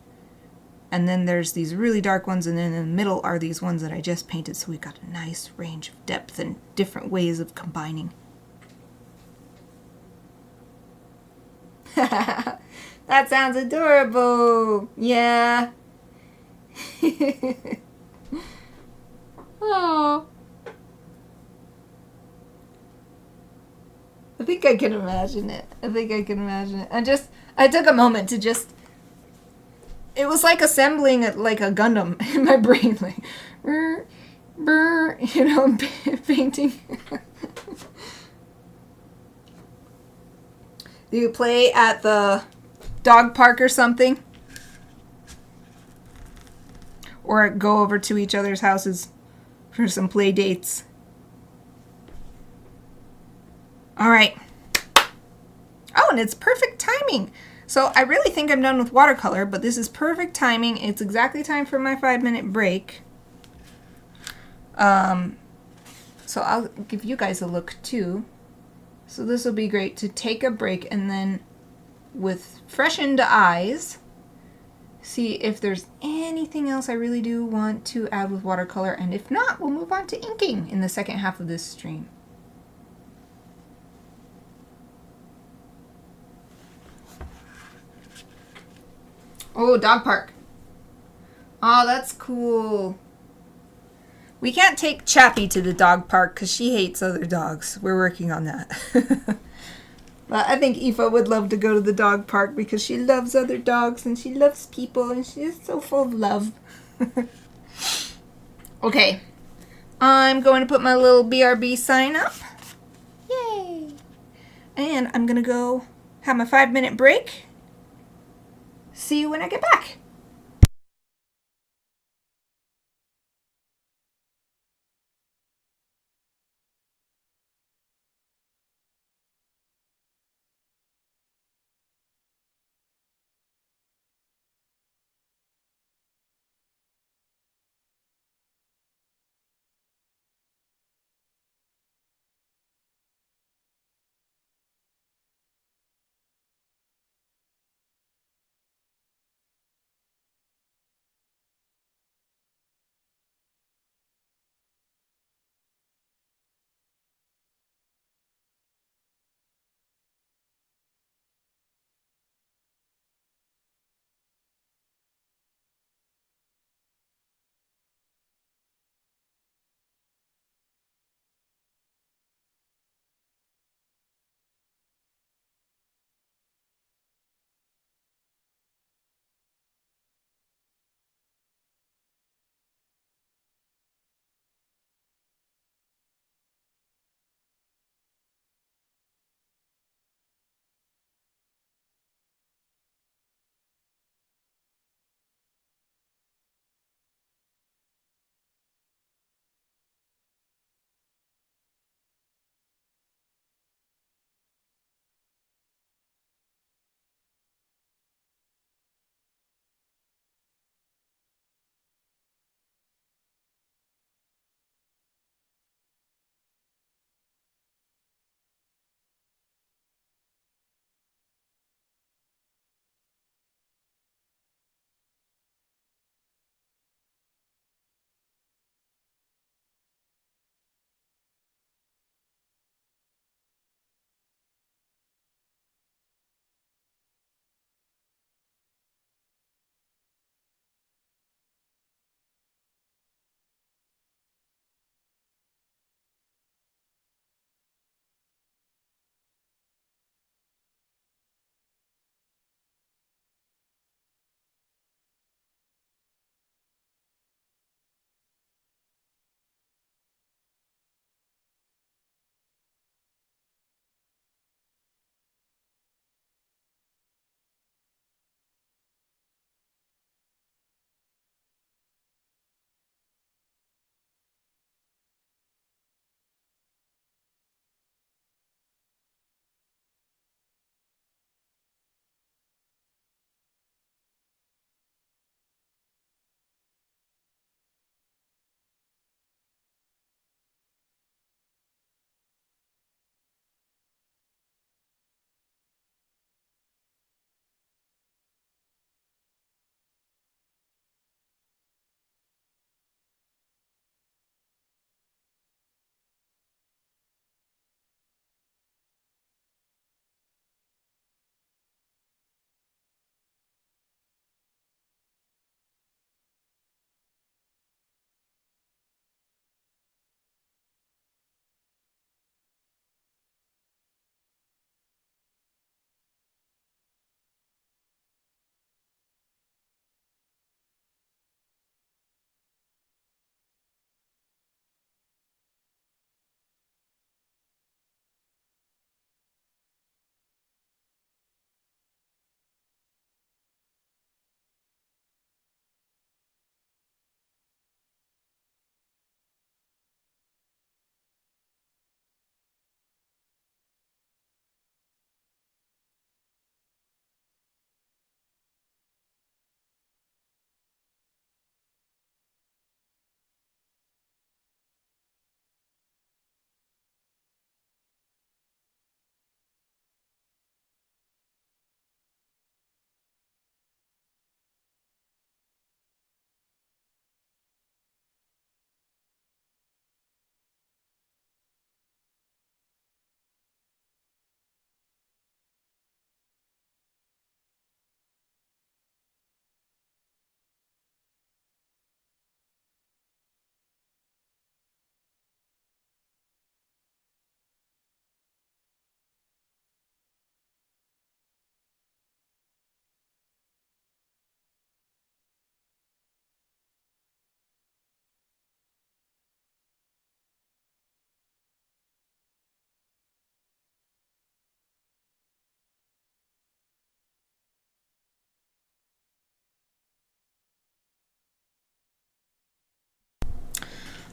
And then there's these really dark ones, and then in the middle are these ones that I just painted, so we've got a nice range of depth and different ways of combining. That sounds adorable. Yeah. Oh. I think I can imagine it. I took a moment to just... It was like assembling like a Gundam in my brain, like, you know, painting. Do you play at the dog park or something? Or go over to each other's houses for some play dates? All right. Oh, and it's perfect timing. So I really think I'm done with watercolor, but this is perfect timing. It's exactly time for my 5-minute break. So I'll give you guys a look too. So this will be great to take a break and then with freshened eyes, see if there's anything else I really do want to add with watercolor, and if not, we'll move on to inking in the second half of this stream. Oh, dog park. Oh, that's cool. We can't take Chappie to the dog park because she hates other dogs. We're working on that. But I think Aoife would love to go to the dog park because she loves other dogs and she loves people and she is so full of love. Okay. I'm going to put my little BRB sign up. Yay! And I'm going to go have my 5-minute break. See you when I get back.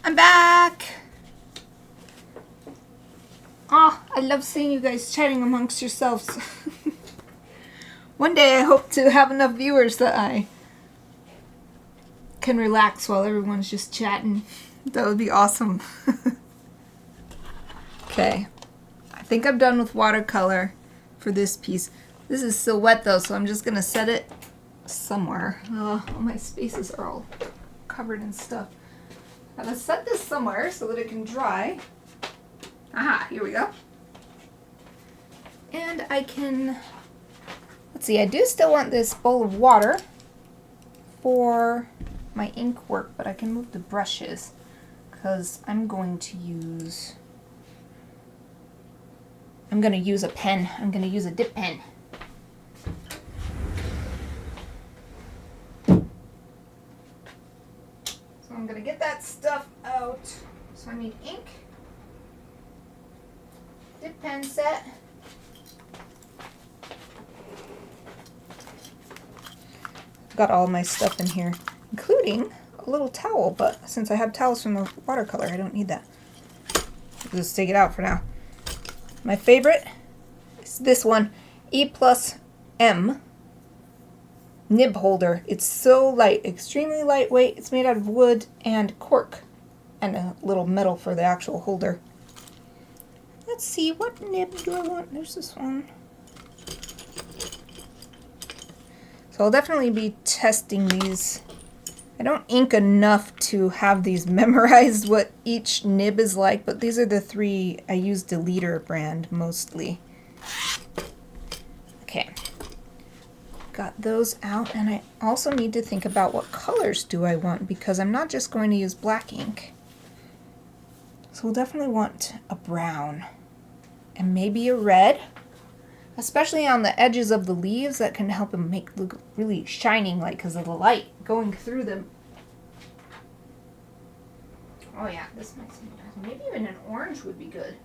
I'm back! Oh, I love seeing you guys chatting amongst yourselves. One day I hope to have enough viewers that I can relax while everyone's just chatting. That would be awesome. Okay, I think I'm done with watercolor for this piece. This is still wet though, so I'm just gonna set it somewhere. Oh, all my spaces are all covered in stuff. I'm gonna set this somewhere so that it can dry. Aha, here we go. And I can, let's see, I do still want this bowl of water for my ink work, but I can move the brushes because I'm going to use a pen. I'm going to use a dip pen. So I'm going to get that stuff out. So I need ink, dip pen set, got all my stuff in here, including a little towel, but since I have towels from the watercolor, I don't need that. I'll just take it out for now. My favorite is this one, E+M nib holder. It's so light, extremely lightweight. It's made out of wood and cork and a little metal for the actual holder. Let's see, what nib do I want? There's this one. So I'll definitely be testing these. I don't ink enough to have these memorized what each nib is like, but these are the three. I use the Leader brand mostly. Okay, got those out, and I also need to think about what colors do I want, because I'm not just going to use black ink. So we'll definitely want a brown and maybe a red. Especially on the edges of the leaves, that can help them look really shining, like because of the light going through them. Oh yeah, this might seem nice. Maybe even an orange would be good.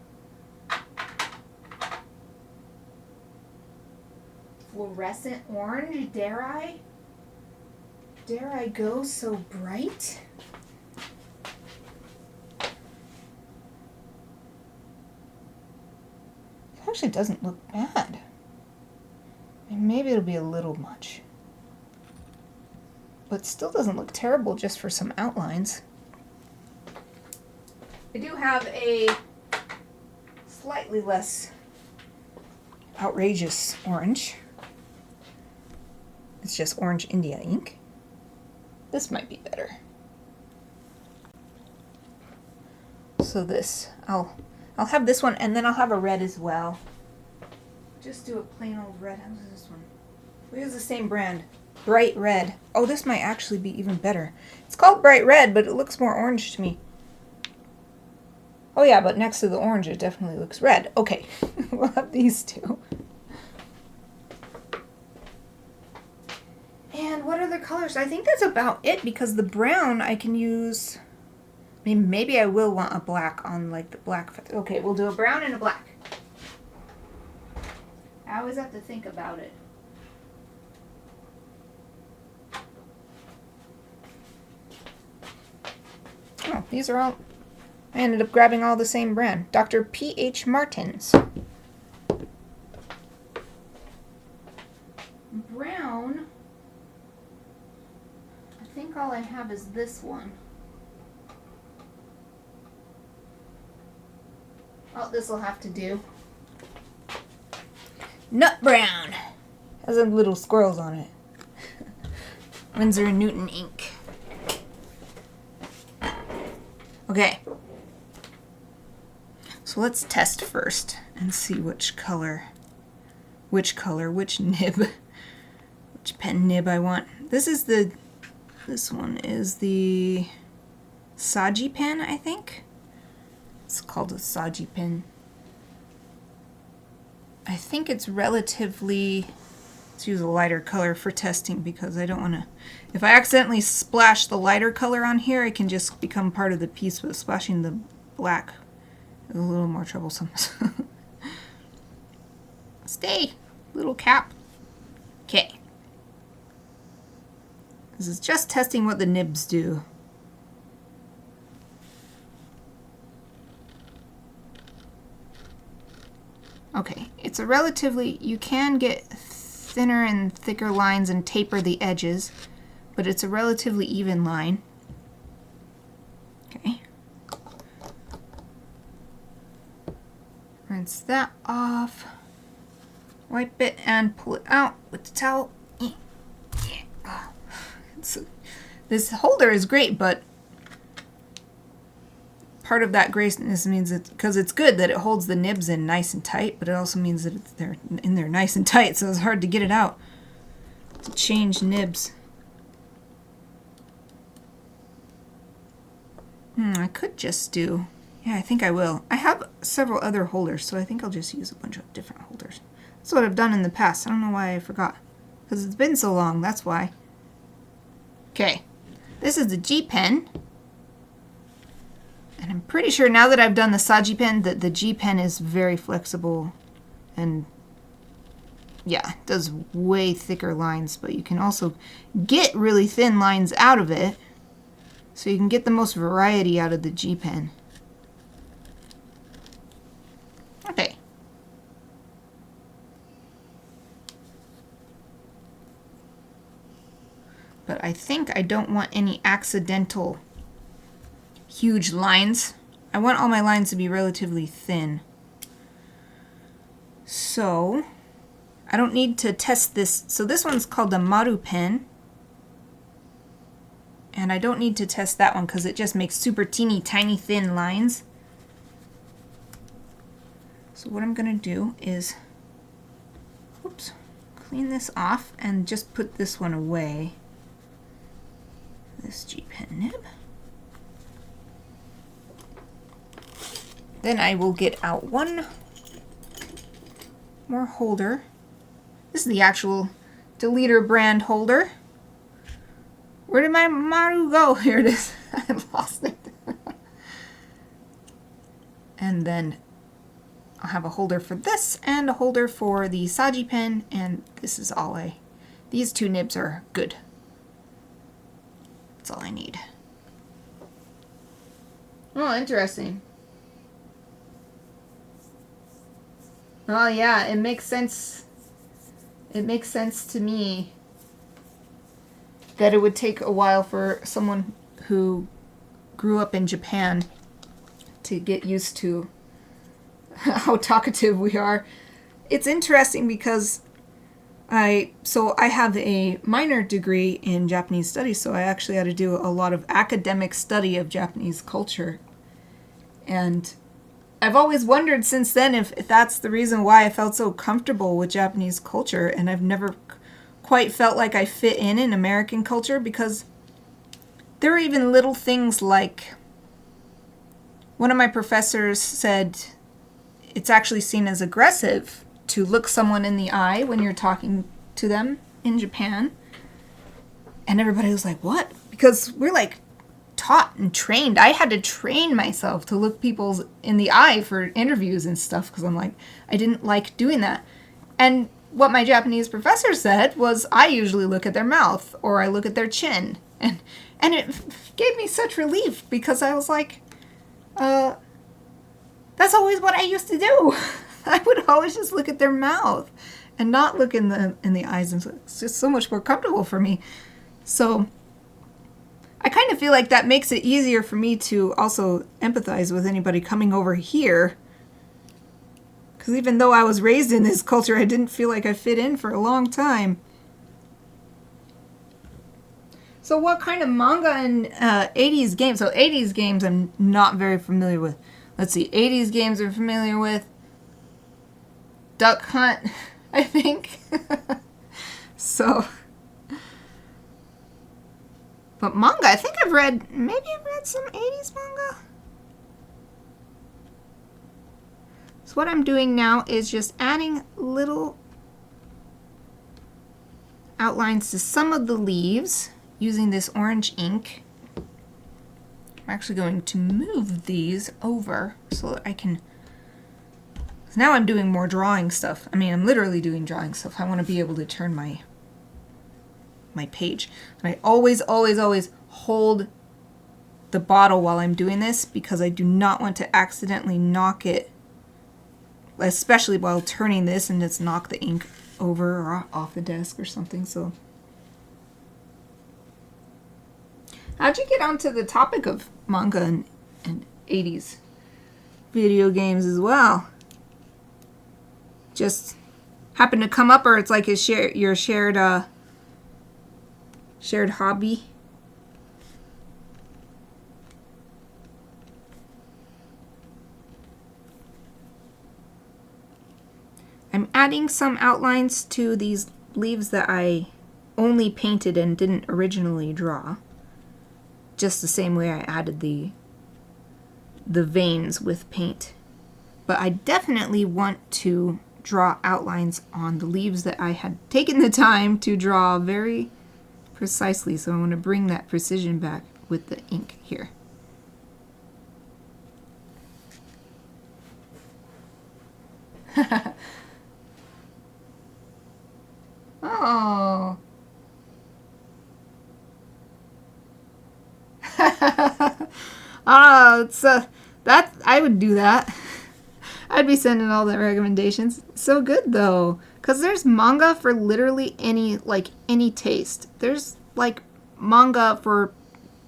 Fluorescent orange, dare I? Dare I go so bright? Actually doesn't look bad. And maybe it'll be a little much. But still doesn't look terrible just for some outlines. I do have a slightly less outrageous orange. It's just Orange India ink. This might be better. So this, I'll have this one, and then I'll have a red as well. Just do a plain old red. How's this one? We use the same brand. Bright Red. Oh, this might actually be even better. It's called Bright Red, but it looks more orange to me. Oh yeah, but next to the orange, it definitely looks red. Okay, we'll have these two. And what other colors? I think that's about it, because the brown I can use... I mean, maybe I will want a black on, like, the black... Okay, we'll do a brown and a black. I always have to think about it. Oh, these are all... I ended up grabbing all the same brand. Dr. P.H. Martin's. Brown... I think all I have is this one. Oh, this will have to do. Nut Brown. Has some little squirrels on it. Winsor & Newton ink. Okay. So let's test first and see which nib, which pen nib I want. This one is the Saji pen, I think. It's called a Saji pen. I think it's relatively, let's use a lighter color for testing, because I don't want to, if I accidentally splash the lighter color on here, it can just become part of the piece, but splashing the black is a little more troublesome. Stay, little cap. Okay. This is just testing what the nibs do. it's a relatively, you can get thinner and thicker lines and taper the edges, but it's a relatively even line. Okay. Rinse that off. Wipe it and pull it out with the towel. This holder is great, but part of that greatness means that because it's good that it holds the nibs in nice and tight, but it also means that they're in there nice and tight, so it's hard to get it out. To change nibs. I could just do, yeah, I think I will. I have several other holders, so I think I'll just use a bunch of different holders. That's what I've done in the past. I don't know why I forgot. Because it's been so long, that's why. Okay, this is the G pen. And I'm pretty sure now that I've done the Saji pen that the G pen is very flexible and yeah, it does way thicker lines, but you can also get really thin lines out of it. So you can get the most variety out of the G pen. Okay. But I think I don't want any accidental huge lines. I want all my lines to be relatively thin. So I don't need to test this. So this one's called the Maru pen. And I don't need to test that one because it just makes super teeny tiny thin lines. So what I'm going to do is, oops, clean this off and just put this one away. This G pen nib. Then I will get out one more holder. This is the actual Deleter brand holder. Where did my Maru go? Here it is. I lost it. And then I'll have a holder for this and a holder for the Saji pen, and this is all these two nibs are good. That's all I need. Oh, interesting. Oh yeah, it makes sense. It makes sense to me that it would take a while for someone who grew up in Japan to get used to how talkative we are. It's interesting because I have a minor degree in Japanese studies, so I actually had to do a lot of academic study of Japanese culture. And I've always wondered since then if that's the reason why I felt so comfortable with Japanese culture, and I've never quite felt like I fit in American culture, because there are even little things like, one of my professors said it's actually seen as aggressive to look someone in the eye when you're talking to them in Japan. And everybody was like, what? Because we're like taught and trained. I had to train myself to look people in the eye for interviews and stuff, because I'm like, I didn't like doing that. And what my Japanese professor said was I usually look at their mouth or I look at their chin. And it gave me such relief, because I was like, that's always what I used to do. I would always just look at their mouth and not look in the eyes, and it's just so much more comfortable for me. So I kind of feel like that makes it easier for me to also empathize with anybody coming over here, because even though I was raised in this culture, I didn't feel like I fit in for a long time. So what kind of manga and 80s games? So 80s games I'm not very familiar with. Let's see, 80s games I'm familiar with. Duck Hunt, I think. So, but manga, I think I've read some 80s manga. So what I'm doing now is just adding little outlines to some of the leaves using this orange ink. I'm actually going to move these over so that I can, now I'm doing more drawing stuff. I mean, I'm literally doing drawing stuff. I want to be able to turn my page. And I always hold the bottle while I'm doing this, because I do not want to accidentally knock it especially while turning this and just knock the ink over or off the desk or something. So how'd you get onto the topic of manga and 80s video games as well? Just happened to come up, or it's like your shared hobby? I'm adding some outlines to these leaves that I only painted and didn't originally draw. Just the same way I added the veins with paint. But I definitely want to draw outlines on the leaves that I had taken the time to draw very precisely. So I want to bring that precision back with the ink here. Oh. Oh, it's that I would do that. I'd be sending all the recommendations. So good though, because there's manga for literally any taste. There's like manga for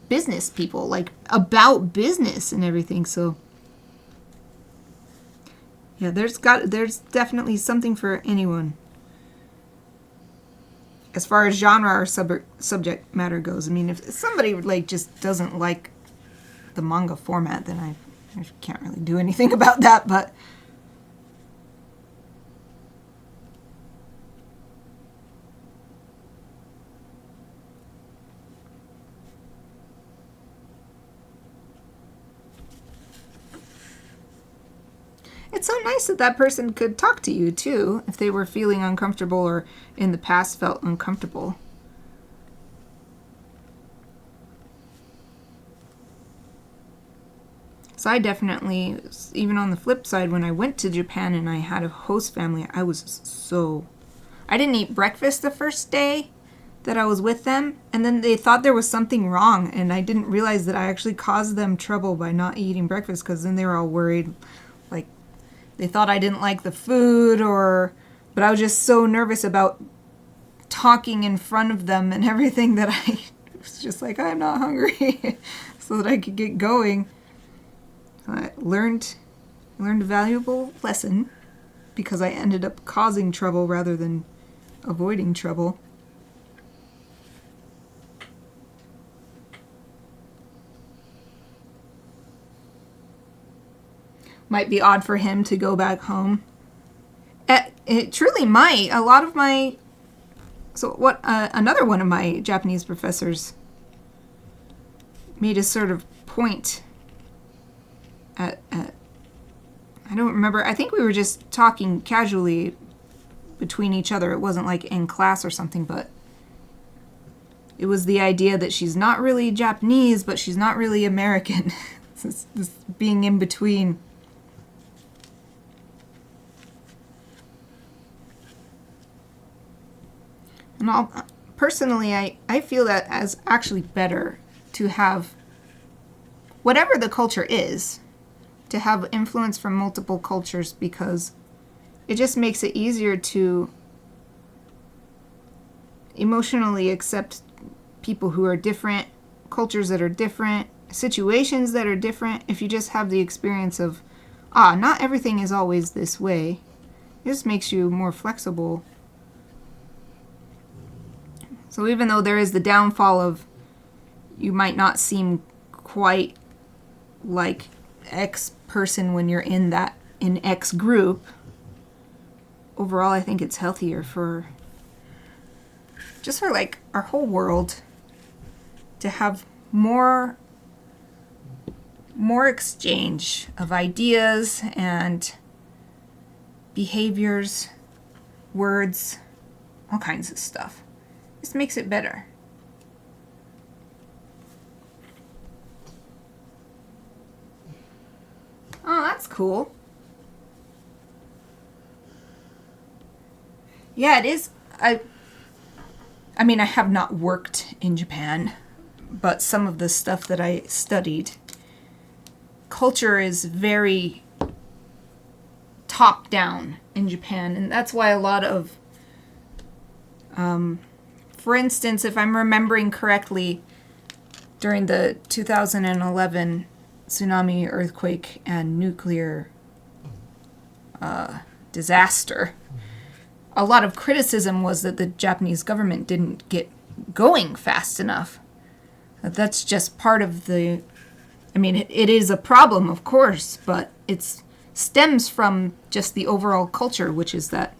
business people, like about business and everything. So yeah, there's definitely something for anyone. As far as genre or subject matter goes, I mean, if somebody like just doesn't like the manga format, then I can't really do anything about that. But it's so nice that that person could talk to you too, if they were feeling uncomfortable or in the past felt uncomfortable. So I definitely, even on the flip side, when I went to Japan and I had a host family, I didn't eat breakfast the first day that I was with them, and then they thought there was something wrong, and I didn't realize that I actually caused them trouble by not eating breakfast, because then they were all worried, like they thought I didn't like the food, but I was just so nervous about talking in front of them and everything that I was just like, I'm not hungry, so that I could get going. I learned a valuable lesson, because I ended up causing trouble rather than avoiding trouble. Might be odd for him to go back home. It truly might. A lot of my... So what? Another one of my Japanese professors made a sort of point at I don't remember. I think we were just talking casually between each other. It wasn't like in class or something, but it was the idea that she's not really Japanese, but she's not really American. this being in between. And personally, I feel that as actually better to have, whatever the culture is, to have influence from multiple cultures, because it just makes it easier to emotionally accept people who are different, cultures that are different, situations that are different. If you just have the experience of, not everything is always this way, it just makes you more flexible. So even though there is the downfall of you might not seem quite like X person when you're in X group, overall I think it's healthier for like our whole world to have more exchange of ideas and behaviors, words, all kinds of stuff. This makes it better. Oh, that's cool. Yeah, it is. I mean, I have not worked in Japan, but some of the stuff that I studied, culture is very top down in Japan, and that's why a lot of, for instance, if I'm remembering correctly, during the 2011 tsunami, earthquake, and nuclear disaster, a lot of criticism was that the Japanese government didn't get going fast enough. That's just part of the... I mean, it is a problem, of course, but it stems from just the overall culture, which is that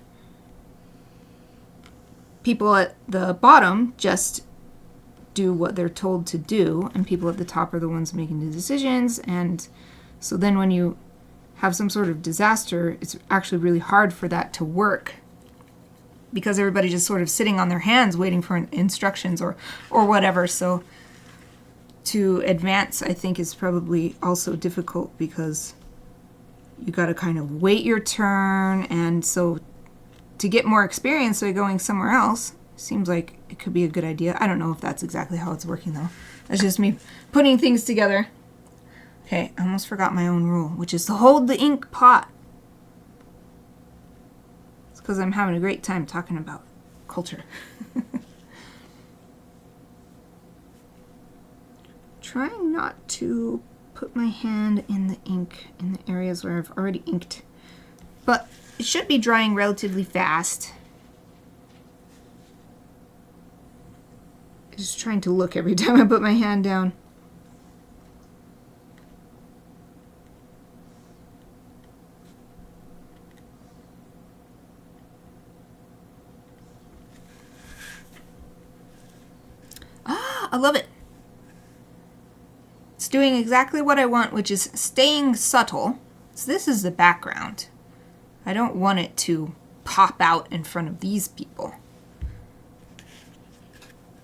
people at the bottom just do what they're told to do, and people at the top are the ones making the decisions. And so then when you have some sort of disaster, it's actually really hard for that to work, because everybody's just sort of sitting on their hands waiting for instructions or whatever. So to advance, I think, is probably also difficult, because you got to kind of wait your turn. And so to get more experience by going somewhere else seems like it could be a good idea. I don't know if that's exactly how it's working, though. That's just me putting things together. Okay, I almost forgot my own rule, which is to hold the ink pot. It's because I'm having a great time talking about culture. Trying not to put my hand in the ink in the areas where I've already inked. But it should be drying relatively fast. Just trying to look every time I put my hand down. Ah, I love it. It's doing exactly what I want, which is staying subtle. So this is the background. I don't want it to pop out in front of these people.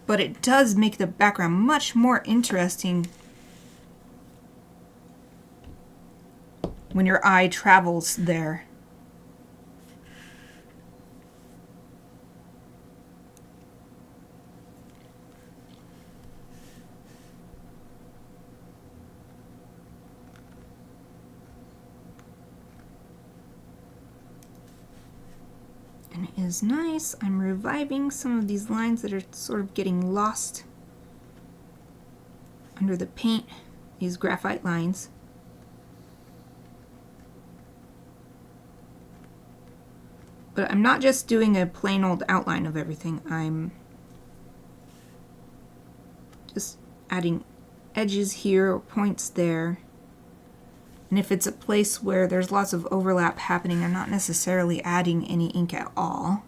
But it does make the background much more interesting when your eye travels there. And it is nice. I'm reviving some of these lines that are sort of getting lost under the paint, these graphite lines. But I'm not just doing a plain old outline of everything. I'm just adding edges here or points there. And if it's a place where there's lots of overlap happening, I'm not necessarily adding any ink at all.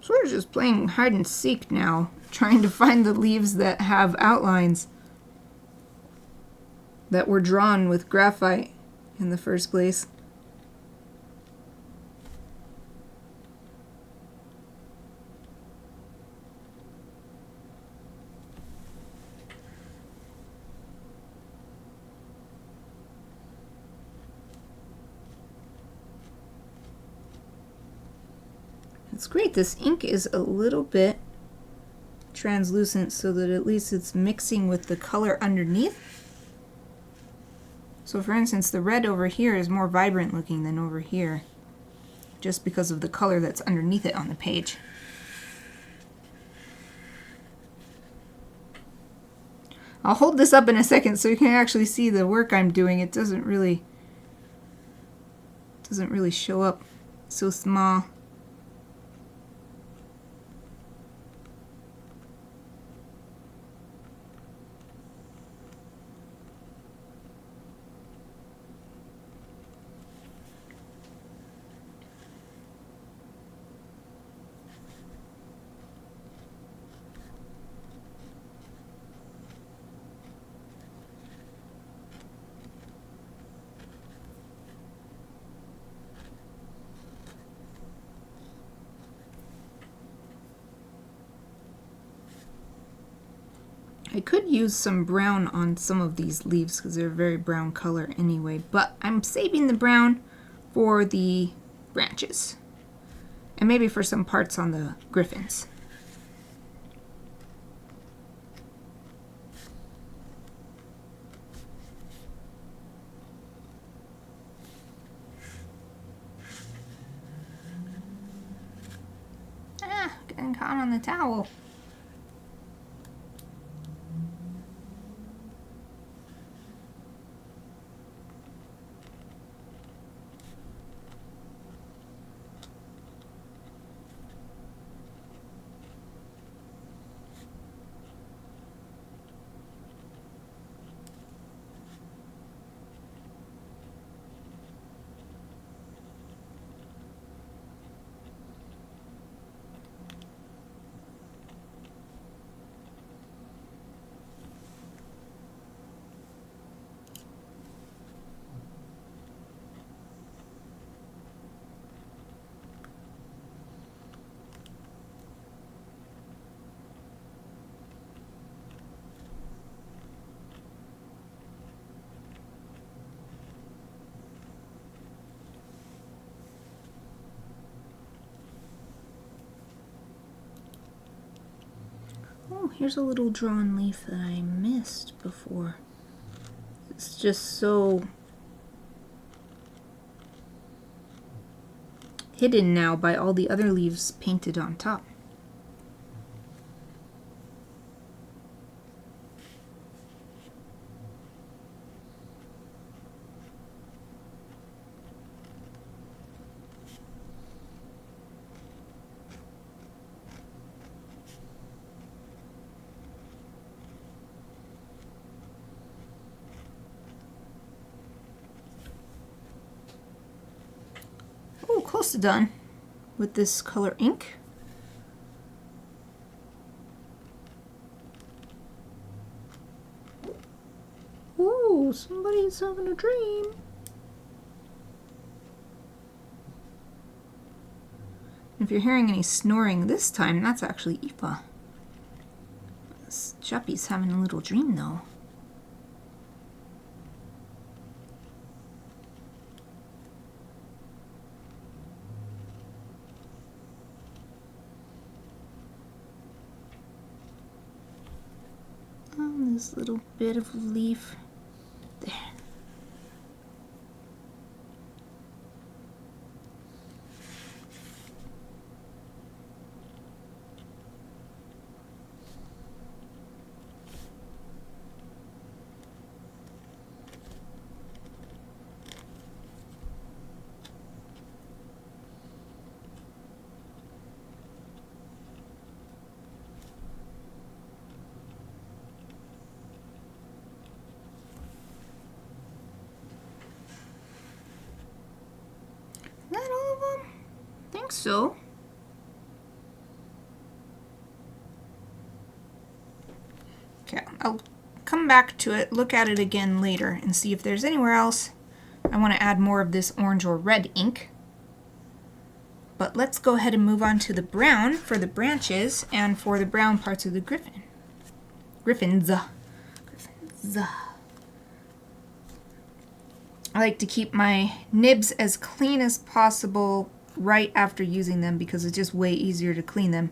Sort of just playing hide and seek now, trying to find the leaves that have outlines that were drawn with graphite in the first place. It's great. This ink is a little bit translucent so that at least it's mixing with the color underneath. So for instance, the red over here is more vibrant looking than over here, just because of the color that's underneath it on the page. I'll hold this up in a second so you can actually see the work I'm doing. It doesn't really show up so small. I could use some brown on some of these leaves because they're a very brown color anyway, but I'm saving the brown for the branches and maybe for some parts on the griffins. Ah, getting caught on the towel. Oh, here's a little drawn leaf that I missed before. It's just so hidden now by all the other leaves painted on top. Oh, close to done with this color ink. Ooh, somebody's having a dream. If you're hearing any snoring this time, that's actually Aoife. This Juppy's having a little dream though. This little bit of leaf there. Is that all of them? I think so. Okay, I'll come back to it, look at it again later, and see if there's anywhere else I want to add more of this orange or red ink. But let's go ahead and move on to the brown for the branches and for the brown parts of the griffins. I like to keep my nibs as clean as possible right after using them because it's just way easier to clean them.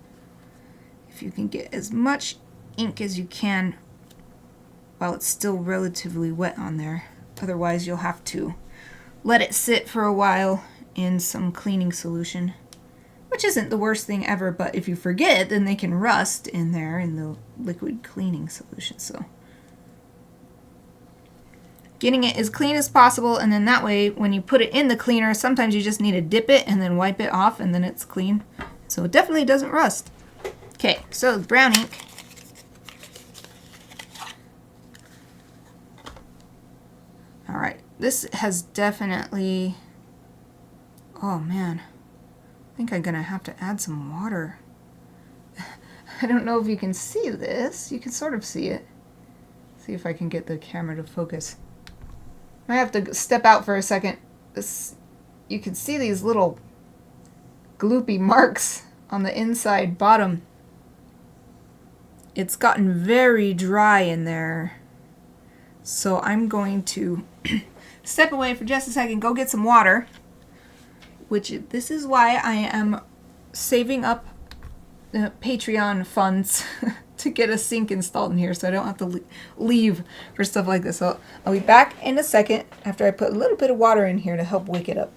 If you can get as much ink as you can while it's still relatively wet on there. Otherwise you'll have to let it sit for a while in some cleaning solution, which isn't the worst thing ever, but if you forget, then they can rust in there in the liquid cleaning solution. So getting it as clean as possible, and then that way when you put it in the cleaner, sometimes you just need to dip it and then wipe it off and then it's clean. So it definitely doesn't rust. Okay, so the brown ink. Alright, this has definitely, oh man, I think I'm gonna have to add some water. I don't know if you can see this. You can sort of see it. See if I can get the camera to focus. I have to step out for a second. You can see these little gloopy marks on the inside bottom it's gotten very dry in there. So I'm going to step away for just a second, go get some water, which this is why I am saving up Patreon funds to get a sink installed in here so I don't have to leave for stuff like this. So I'll be back in a second after I put a little bit of water in here to help wake it up.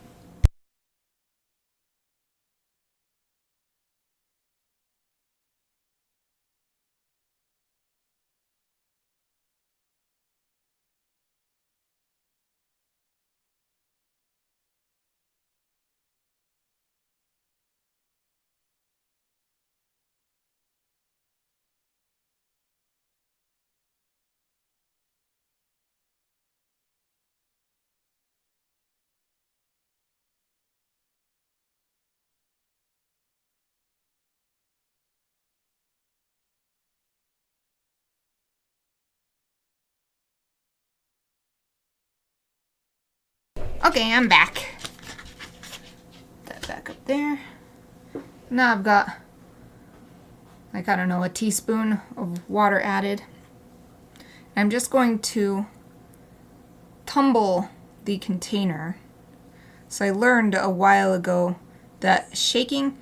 Okay, I'm back. Put that back up there. Now I've got, like, I don't know, a teaspoon of water added. I'm just going to tumble the container. So I learned a while ago that shaking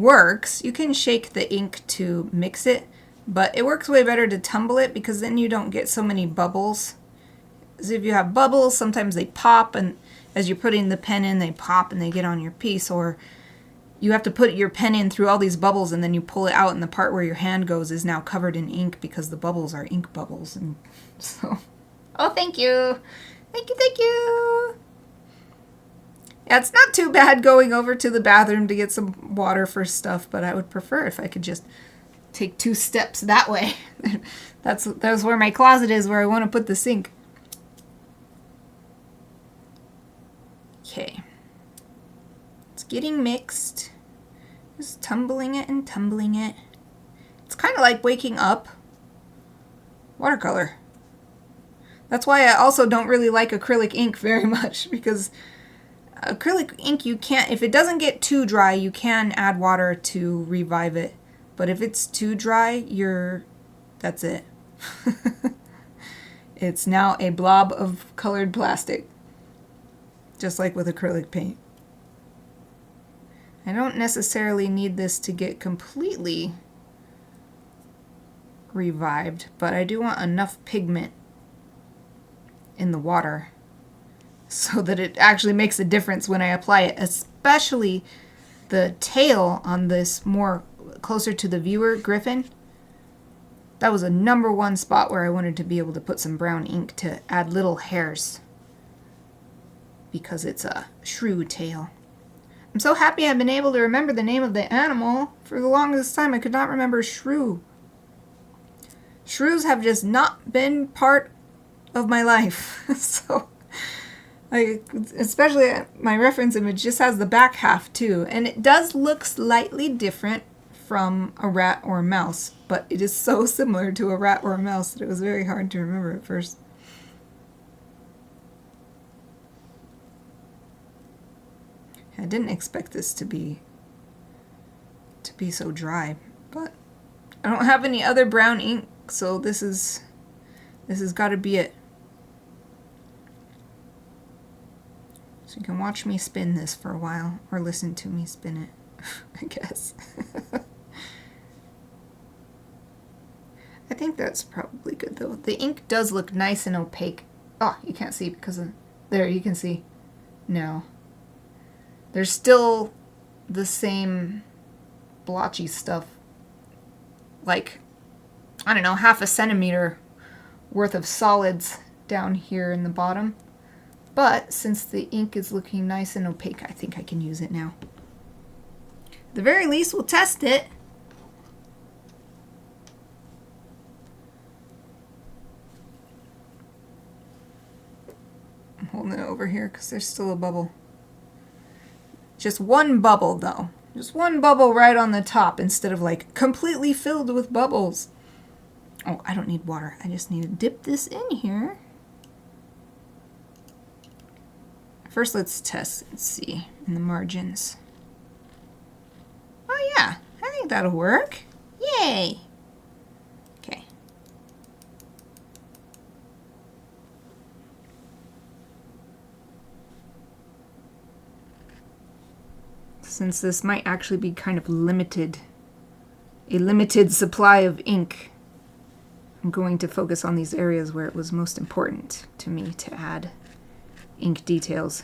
works. You can shake the ink to mix it, but it works way better to tumble it because then you don't get so many bubbles. So if you have bubbles, sometimes they pop, and as you're putting the pen in, they pop and they get on your piece, or you have to put your pen in through all these bubbles and then you pull it out and the part where your hand goes is now covered in ink because the bubbles are ink bubbles. And so, oh, thank you. Thank you, thank you. Yeah, it's not too bad going over to the bathroom to get some water for stuff, but I would prefer if I could just take 2 steps that way. That's where my closet is, where I want to put the sink. Okay. It's getting mixed. Just tumbling it and tumbling it. It's kind of like waking up watercolor. That's why I also don't really like acrylic ink very much, because acrylic ink, you can't, if it doesn't get too dry, you can add water to revive it. But if it's too dry, that's it. It's now a blob of colored plastic. Just like with acrylic paint. I don't necessarily need this to get completely revived, but I do want enough pigment in the water so that it actually makes a difference when I apply it, especially the tail on this more closer to the viewer Gryphon. That was a #1 spot where I wanted to be able to put some brown ink to add little hairs because it's a shrew tail. I'm so happy I've been able to remember the name of the animal. For the longest time I could not remember shrew. Shrews have just not been part of my life. So, especially my reference image just has the back half too. And it does look slightly different from a rat or a mouse, but it is so similar to a rat or a mouse that it was very hard to remember at first. I didn't expect this to be so dry, but I don't have any other brown ink, so this has got to be it. So you can watch me spin this for a while, or listen to me spin it, I guess. I think that's probably good though. The ink does look nice and opaque. Oh, you can't see because of, there you can see. No. There's still the same blotchy stuff, like, I don't know, 1/2 centimeter worth of solids down here in the bottom. But since the ink is looking nice and opaque, I think I can use it now. At the very least, we'll test it. I'm holding it over here because there's still a bubble. Just one bubble though. Just one bubble right on the top instead of like completely filled with bubbles. Oh, I don't need water. I just need to dip this in here. First, let's test and see in the margins. Oh yeah, I think that'll work. Yay! since this might actually be kind of limited, a limited supply of ink, I'm going to focus on these areas where it was most important to me to add ink details.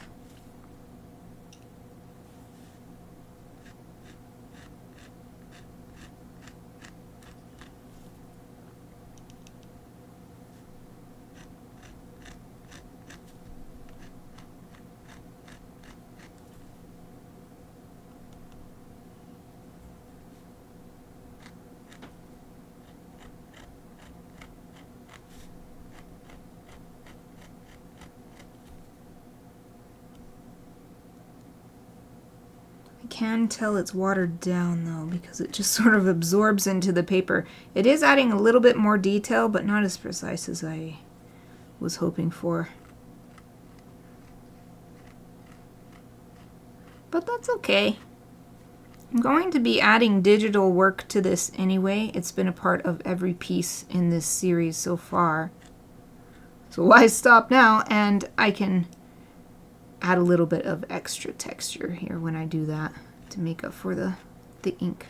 I can tell it's watered down though because it just sort of absorbs into the paper. It is adding a little bit more detail, but not as precise as I was hoping for. But that's okay. I'm going to be adding digital work to this anyway. It's been a part of every piece in this series so far. So why stop now? And I can add a little bit of extra texture here when I do that to make up for the ink.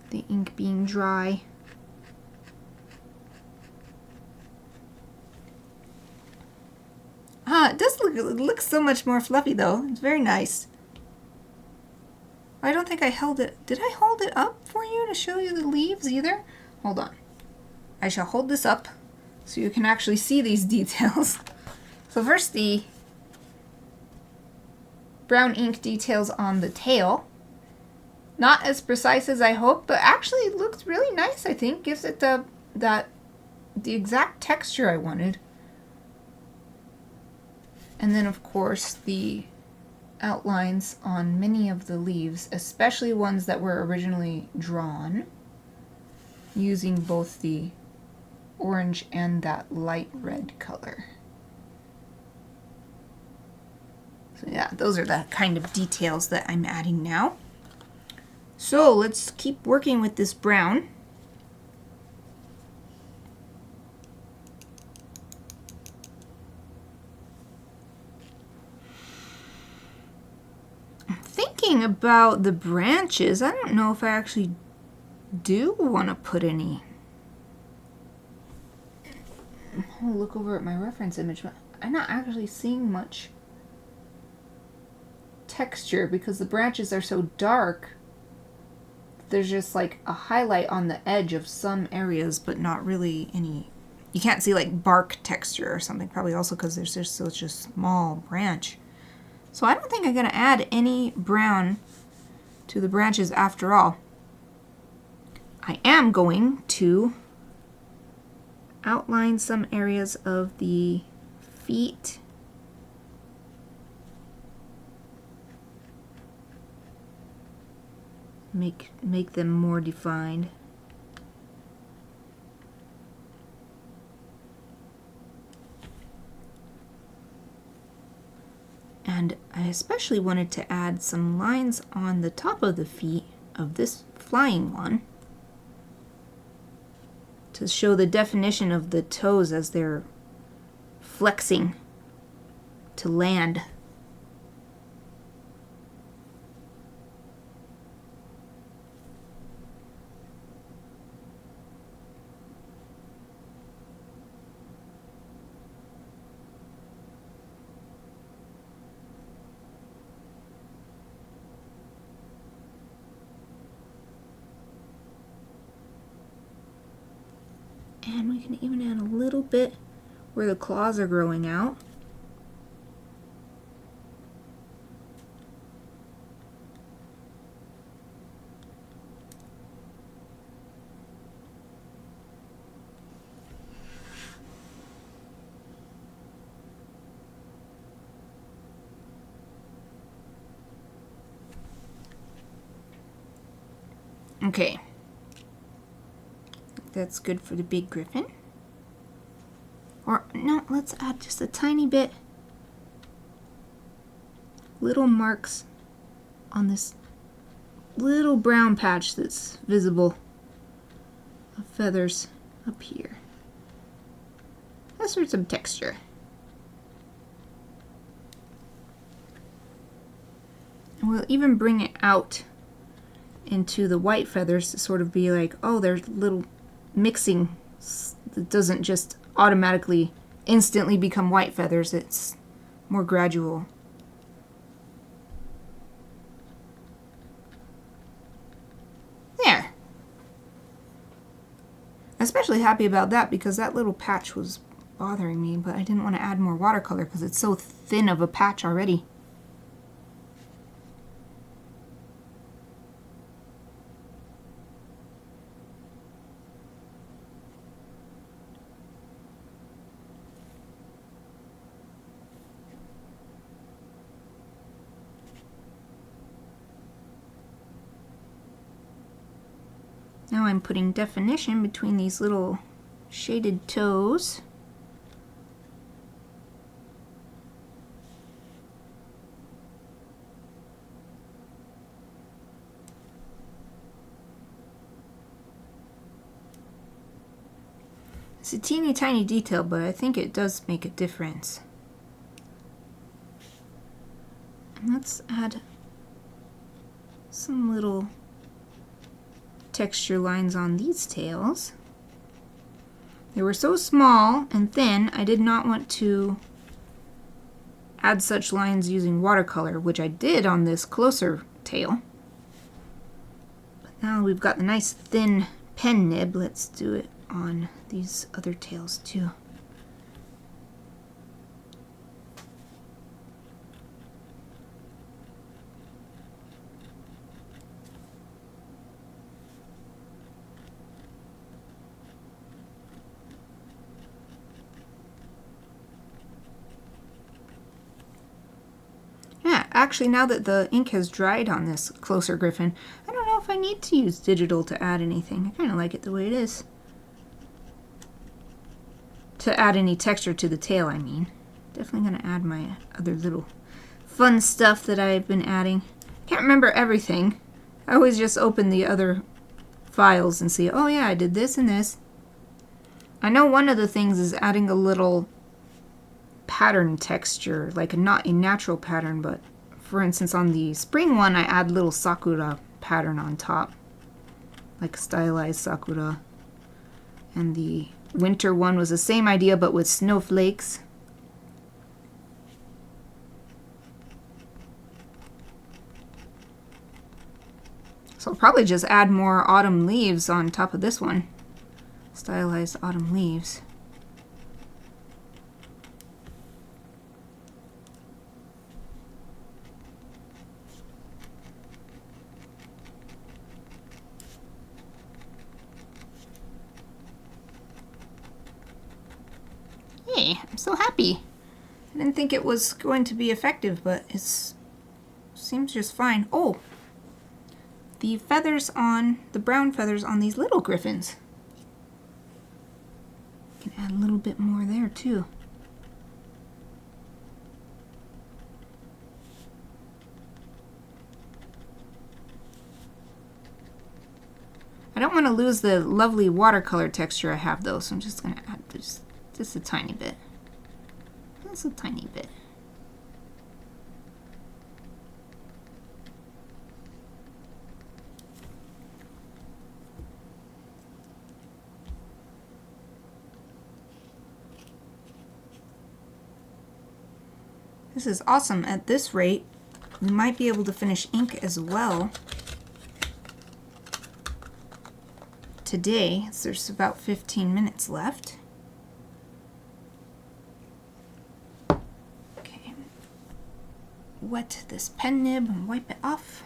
The ink being dry. It does look, it looks so much more fluffy though. It's very nice. I don't think I held it. Did I hold it up for you to show you the leaves either? Hold on. I shall hold this up so you can actually see these details. So first the brown ink details on the tail. Not as precise as I hoped, but actually looks really nice, I think. Gives it the exact texture I wanted. And then of course the outlines on many of the leaves, especially ones that were originally drawn, using both the orange and that light red color. So yeah, those are the kind of details that I'm adding now. So let's keep working with this brown. I'm thinking about the branches. I don't know if I actually do want to put any. I'll look over at my reference image, but I'm not actually seeing much texture because the branches are so dark. There's just like a highlight on the edge of some areas, but not really any. You can't see like bark texture or something, probably also because there's just such a small branch. So I don't think I'm going to add any brown to the branches after all. I am going to outline some areas of the feet. Make them more defined. And I especially wanted to add some lines on the top of the feet of this flying one to show the definition of the toes as they're flexing to land. And we can even add a little bit where the claws are growing out. Okay. That's good for the big griffin. Or no, let's add just a tiny bit. Little marks on this little brown patch that's visible of feathers up here. That's for some texture. we'll even bring it out into the white feathers to sort of be like, oh, there's little mixing. It doesn't just automatically instantly become white feathers. It's more gradual. There. Especially happy about that because that little patch was bothering me, but I didn't want to add more watercolor because it's so thin of a patch already. Now I'm putting definition between these little shaded toes. It's a teeny tiny detail, but I think it does make a difference. And let's add some little texture lines on these tails. They were so small and thin, I did not want to add such lines using watercolor, which I did on this closer tail. But now we've got the nice thin pen nib, let's do it on these other tails too. Actually, now that the ink has dried on this closer Gryphon, I don't know if I need to use digital to add anything. I kind of like it the way it is. To add any texture to the tail, I mean. Definitely going to add my other little fun stuff that I've been adding. Can't remember everything. I always just open the other files and see, oh yeah, I did this and this. I know one of the things is adding a little pattern texture, like not a natural pattern, but for instance on the spring one I add little sakura pattern on top, like stylized sakura, and the winter one was the same idea but with snowflakes. So I'll probably just add more autumn leaves on top of this one, stylized autumn leaves. Hey, I'm so happy. I didn't think it was going to be effective, but it seems just fine. Oh, the feathers on, the brown feathers on these little Gryphons. You can add a little bit more there too. I don't want to lose the lovely watercolor texture I have though, so I'm just going to add just a tiny bit. Just a tiny bit. This is awesome. At this rate, we might be able to finish ink as well today. So there's about 15 minutes left. Okay. Wet this pen nib and wipe it off.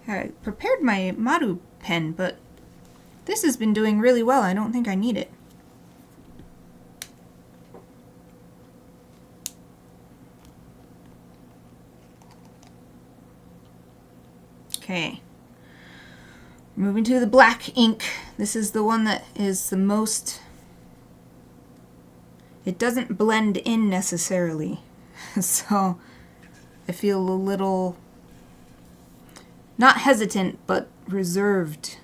I prepared my Maru pen, but this has been doing really well. I don't think I need it. Okay, moving to the black ink. This is the one that is the most, it doesn't blend in necessarily. So I feel a little, not hesitant, but reserved.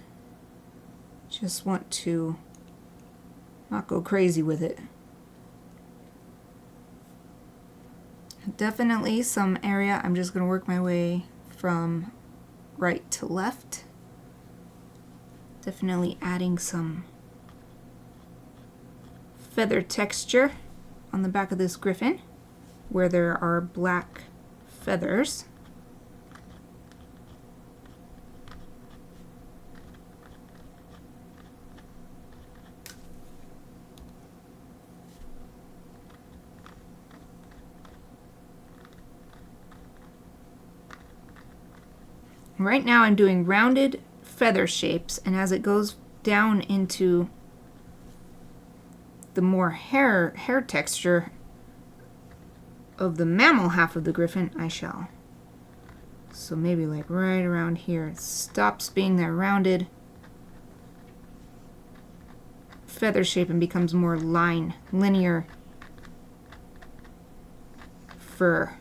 Just want to not go crazy with it. definitely some area. I'm just going to work my way from right to left. Definitely adding some feather texture on the back of this griffin where there are black feathers. Right now I'm doing rounded feather shapes, and as it goes down into the more hair texture of the mammal half of the griffin, I shall. So maybe like right around here, it stops being that rounded feather shape and becomes more linear fur.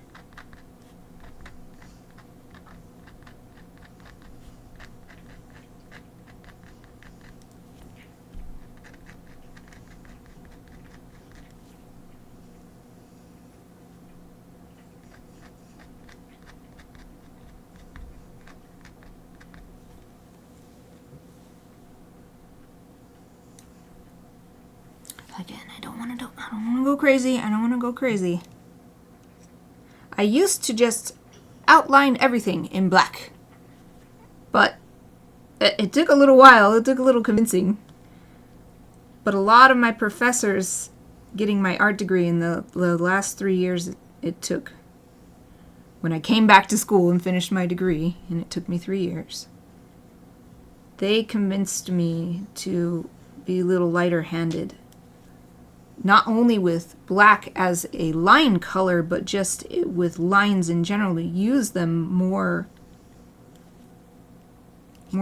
Again, I don't want to go crazy. I don't want to go crazy. I used to just outline everything in black, but it took a little while. It took a little convincing. But a lot of my professors getting my art degree in the last 3 years it took, when I came back to school and finished my degree, and it took me 3 years, they convinced me to be a little lighter handed. Not only with black as a line color, but just with lines in general, use them more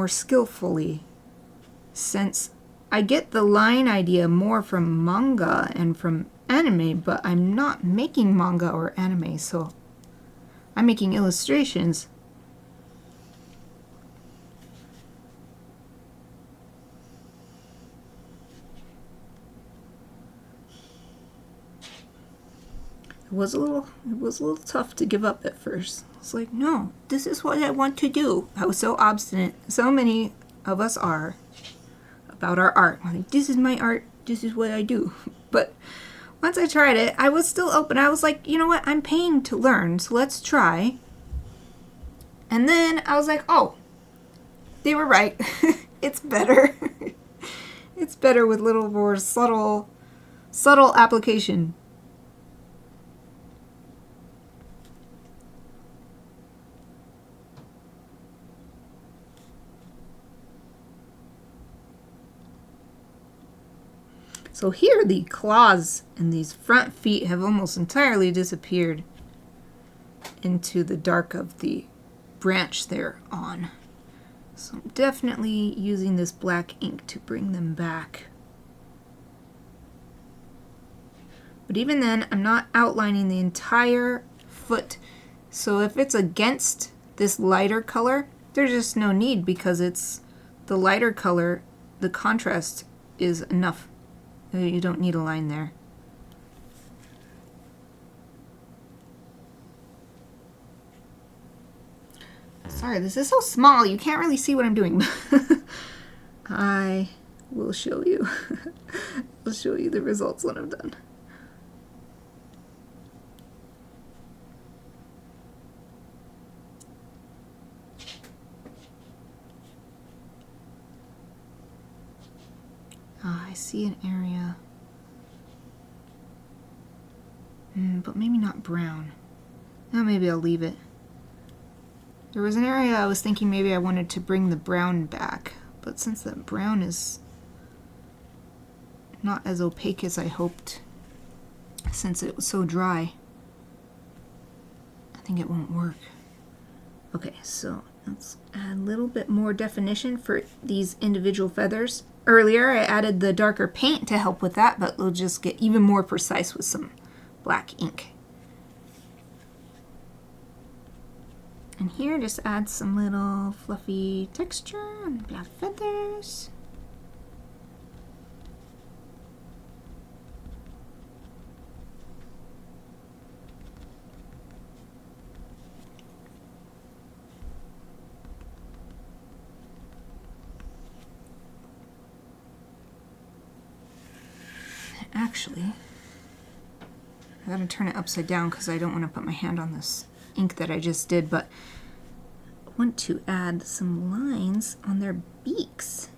skillfully, since I get the line idea more from manga and from anime, but I'm not making manga or anime, so I'm making illustrations. It was a little tough to give up at first. It's like, no, this is what I want to do. I was so obstinate. So many of us are about our art. I'm like, this is my art. This is what I do. But once I tried it, I was still open. I was like, you know what? I'm paying to learn, so let's try. And then I was like, oh, they were right. It's better. It's better with little more subtle application. So here the claws and these front feet have almost entirely disappeared into the dark of the branch they're on. So I'm definitely using this black ink to bring them back. But even then, I'm not outlining the entire foot. So if it's against this lighter color, there's just no need, because it's the lighter color, the contrast is enough. You don't need a line there. Sorry, this is so small, you can't really see what I'm doing. I will show you. I'll show you the results when I'm done. I see an area. But maybe not brown. No, maybe I'll leave it. There was an area I was thinking maybe I wanted to bring the brown back, but since that brown is not as opaque as I hoped, since it was so dry, I think it won't work. Okay, so let's add a little bit more definition for these individual feathers. Earlier I added the darker paint to help with that, but we'll just get even more precise with some black ink. And here just add some little fluffy texture on the black feathers. actually. I gotta turn it upside down because I don't want to put my hand on this ink that I just did, but I want to add some lines on their beaks.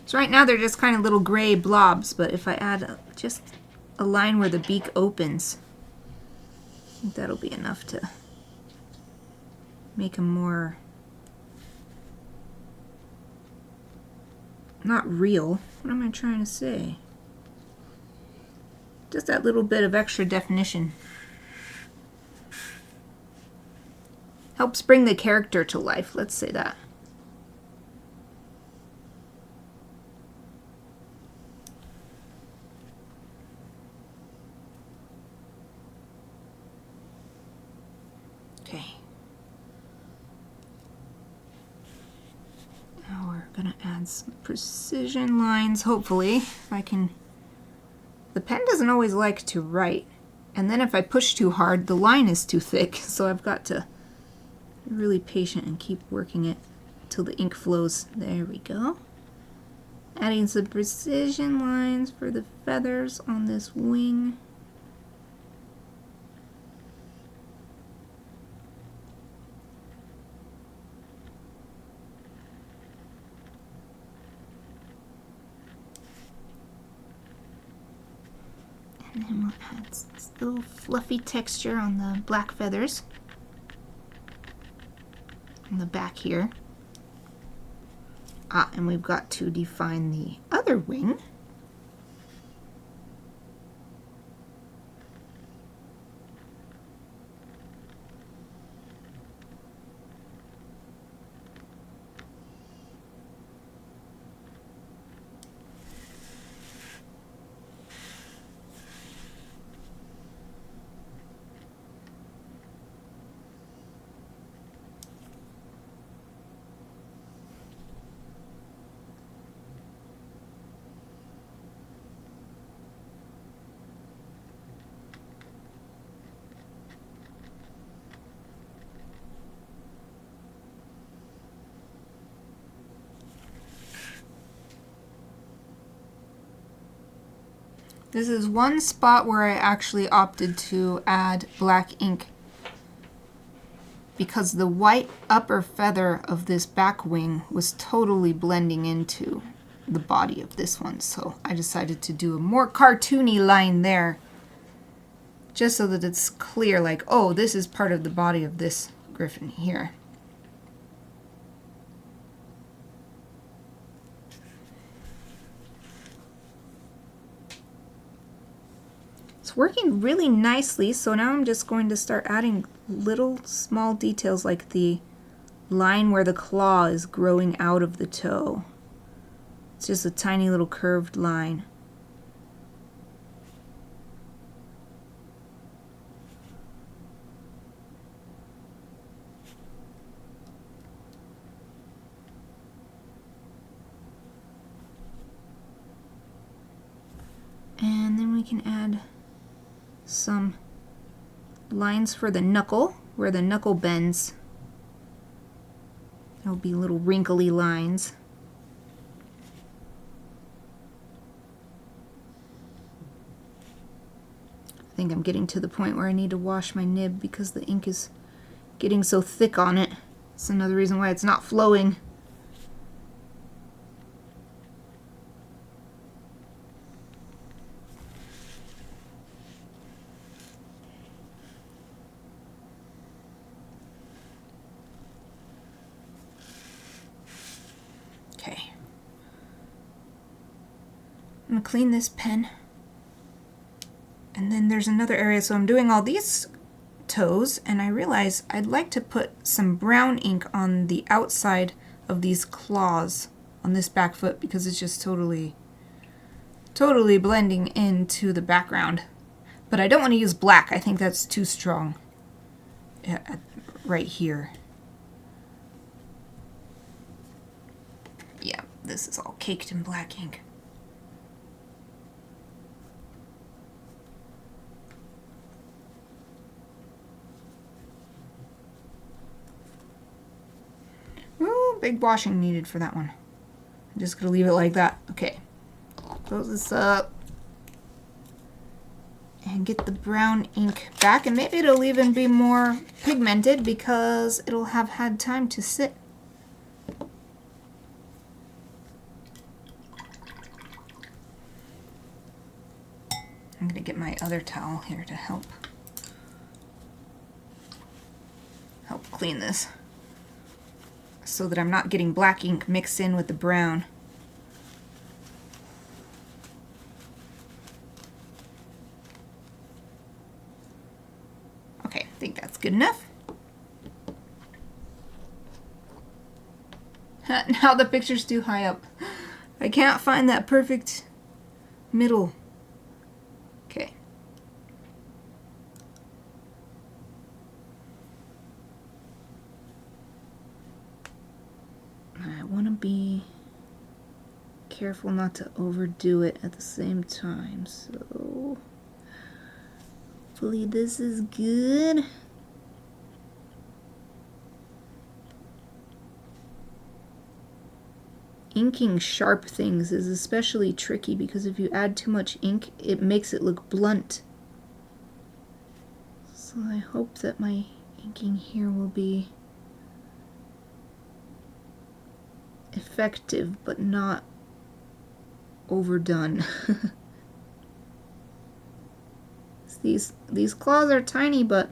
So right now they're just kind of little gray blobs, but if I add just a line where the beak opens, I think that'll be enough to make them more, not real. What am I trying to say? Just that little bit of extra definition. Helps bring the character to life, let's say that. Okay. Now we're gonna add some precision lines, hopefully. If I can. The pen doesn't always like to write, and then if I push too hard, the line is too thick, so I've got to be really patient and keep working it till the ink flows. There we go. Adding some precision lines for the feathers on this wing. And then we'll add this little fluffy texture on the black feathers on the back here. Ah, and we've got to define the other wing. This is one spot where I actually opted to add black ink because the white upper feather of this back wing was totally blending into the body of this one. So I decided to do a more cartoony line there just so that it's clear, like, oh, this is part of the body of this griffin here. It's working really nicely, so now I'm just going to start adding little small details like the line where the claw is growing out of the toe. It's just a tiny little curved line. And then we can add some lines for the knuckle, where the knuckle bends. There'll be little wrinkly lines. I think I'm getting to the point where I need to wash my nib because the ink is getting so thick on it. It's another reason why it's not flowing. Okay. I'm going to clean this pen. And then there's another area, so I'm doing all these toes, and I realize I'd like to put some brown ink on the outside of these claws on this back foot because it's just totally blending into the background. But I don't want to use black. I think that's too strong right here. Yeah, this is all caked in black ink. Ooh, big washing needed for that one. I'm just gonna leave it like that. Okay. Close this up. And get the brown ink back, and maybe it'll even be more pigmented because it'll have had time to sit. I'm gonna get my other towel here to help clean this so that I'm not getting black ink mixed in with the brown. Okay, I think that's good enough. Now the picture's too high up. I can't find that perfect middle. Okay. I want to be careful not to overdo it at the same time, so hopefully this is good. Inking sharp things is especially tricky because if you add too much ink, it makes it look blunt. So I hope that my inking here will be effective but not overdone. These claws are tiny, but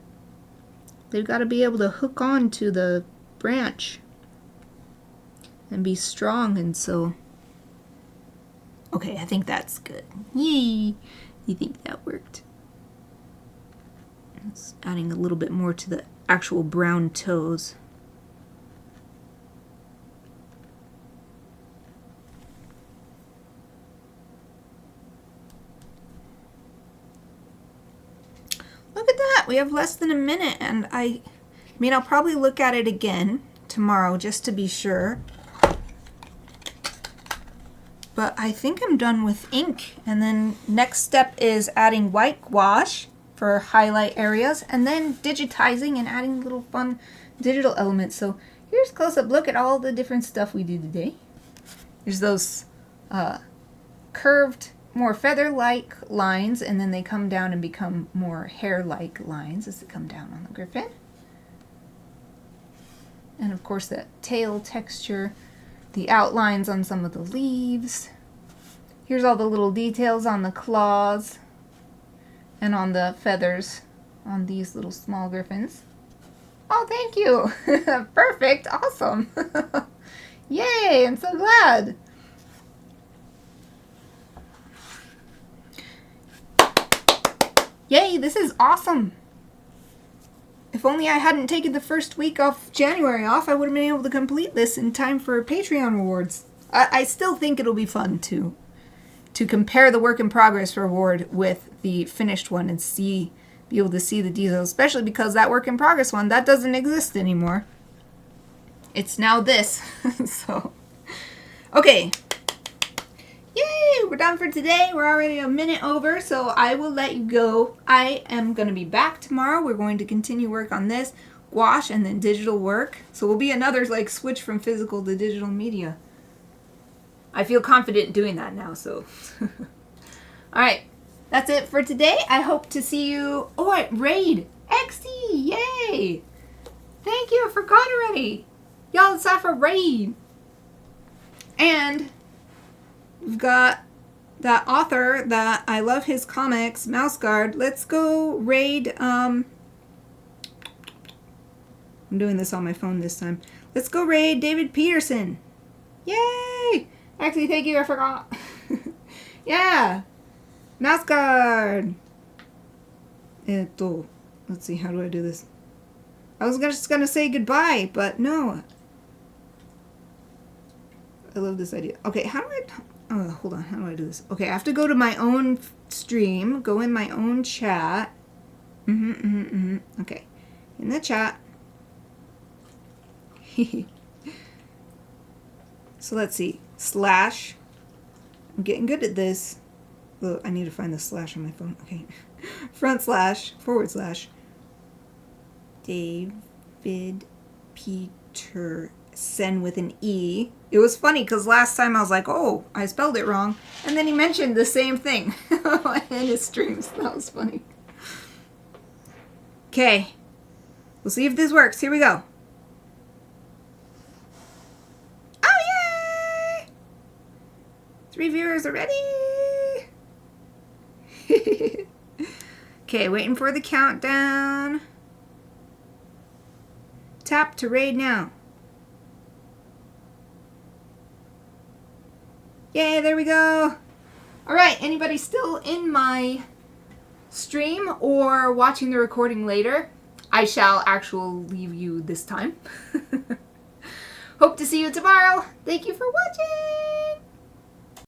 they've got to be able to hook on to the branch and be strong, and so okay, I think that's good. Yay! You think that worked? It's adding a little bit more to the actual brown toes. Look at that! We have less than a minute, and I mean, I'll probably look at it again tomorrow just to be sure. But I think I'm done with ink, and then next step is adding white gouache for highlight areas, and then digitizing and adding little fun digital elements. So here's a close-up look at all the different stuff we did today. There's those curved, more feather-like lines, and then they come down and become more hair-like lines as they come down on the griffin. And of course that tail texture, the outlines on some of the leaves. Here's all the little details on the claws and on the feathers on these little small griffins. Oh, thank you. Perfect. Awesome. Yay, I'm so glad. Yay, this is awesome. If only I hadn't taken the first week of January off, I would have been able to complete this in time for Patreon rewards. I still think it'll be fun to compare the work in progress reward with the finished one and be able to see the details, especially because that work in progress one, that doesn't exist anymore. It's now this. So, okay. Yay, we're done for today. We're already a minute over, so I will let you go. I am going to be back tomorrow. We're going to continue work on this, gouache, and then digital work. So we'll be another like switch from physical to digital media. I feel confident doing that now, so. All right, that's it for today. I hope to see you. Oh, at Raid. XD, yay. Thank you, I forgot already. Y'all, it's time for Raid. And we've got that author that I love his comics, Mouse Guard. Let's go raid, I'm doing this on my phone this time. Let's go raid David Peterson. Yay! Actually, thank you, I forgot. Yeah! Mouse Guard! Let's see, how do I do this? I was just gonna say goodbye, but no. I love this idea. Okay, how do I... Oh, hold on. How do I do this? Okay, I have to go to my own stream. Go in my own chat. Okay. In the chat. So let's see. Slash. I'm getting good at this. Oh, I need to find the slash on my phone. Okay. Front slash. Forward slash. David Peterson. Sen with an E. It was funny because last time I was like, oh, I spelled it wrong. And then he mentioned the same thing in his streams. That was funny. Okay. We'll see if this works. Here we go. Oh, yay! 3 viewers already. Okay, waiting for the countdown. Tap to raid now. Yay, there we go. All right, anybody still in my stream or watching the recording later? I shall actually leave you this time. Hope to see you tomorrow. Thank you for watching.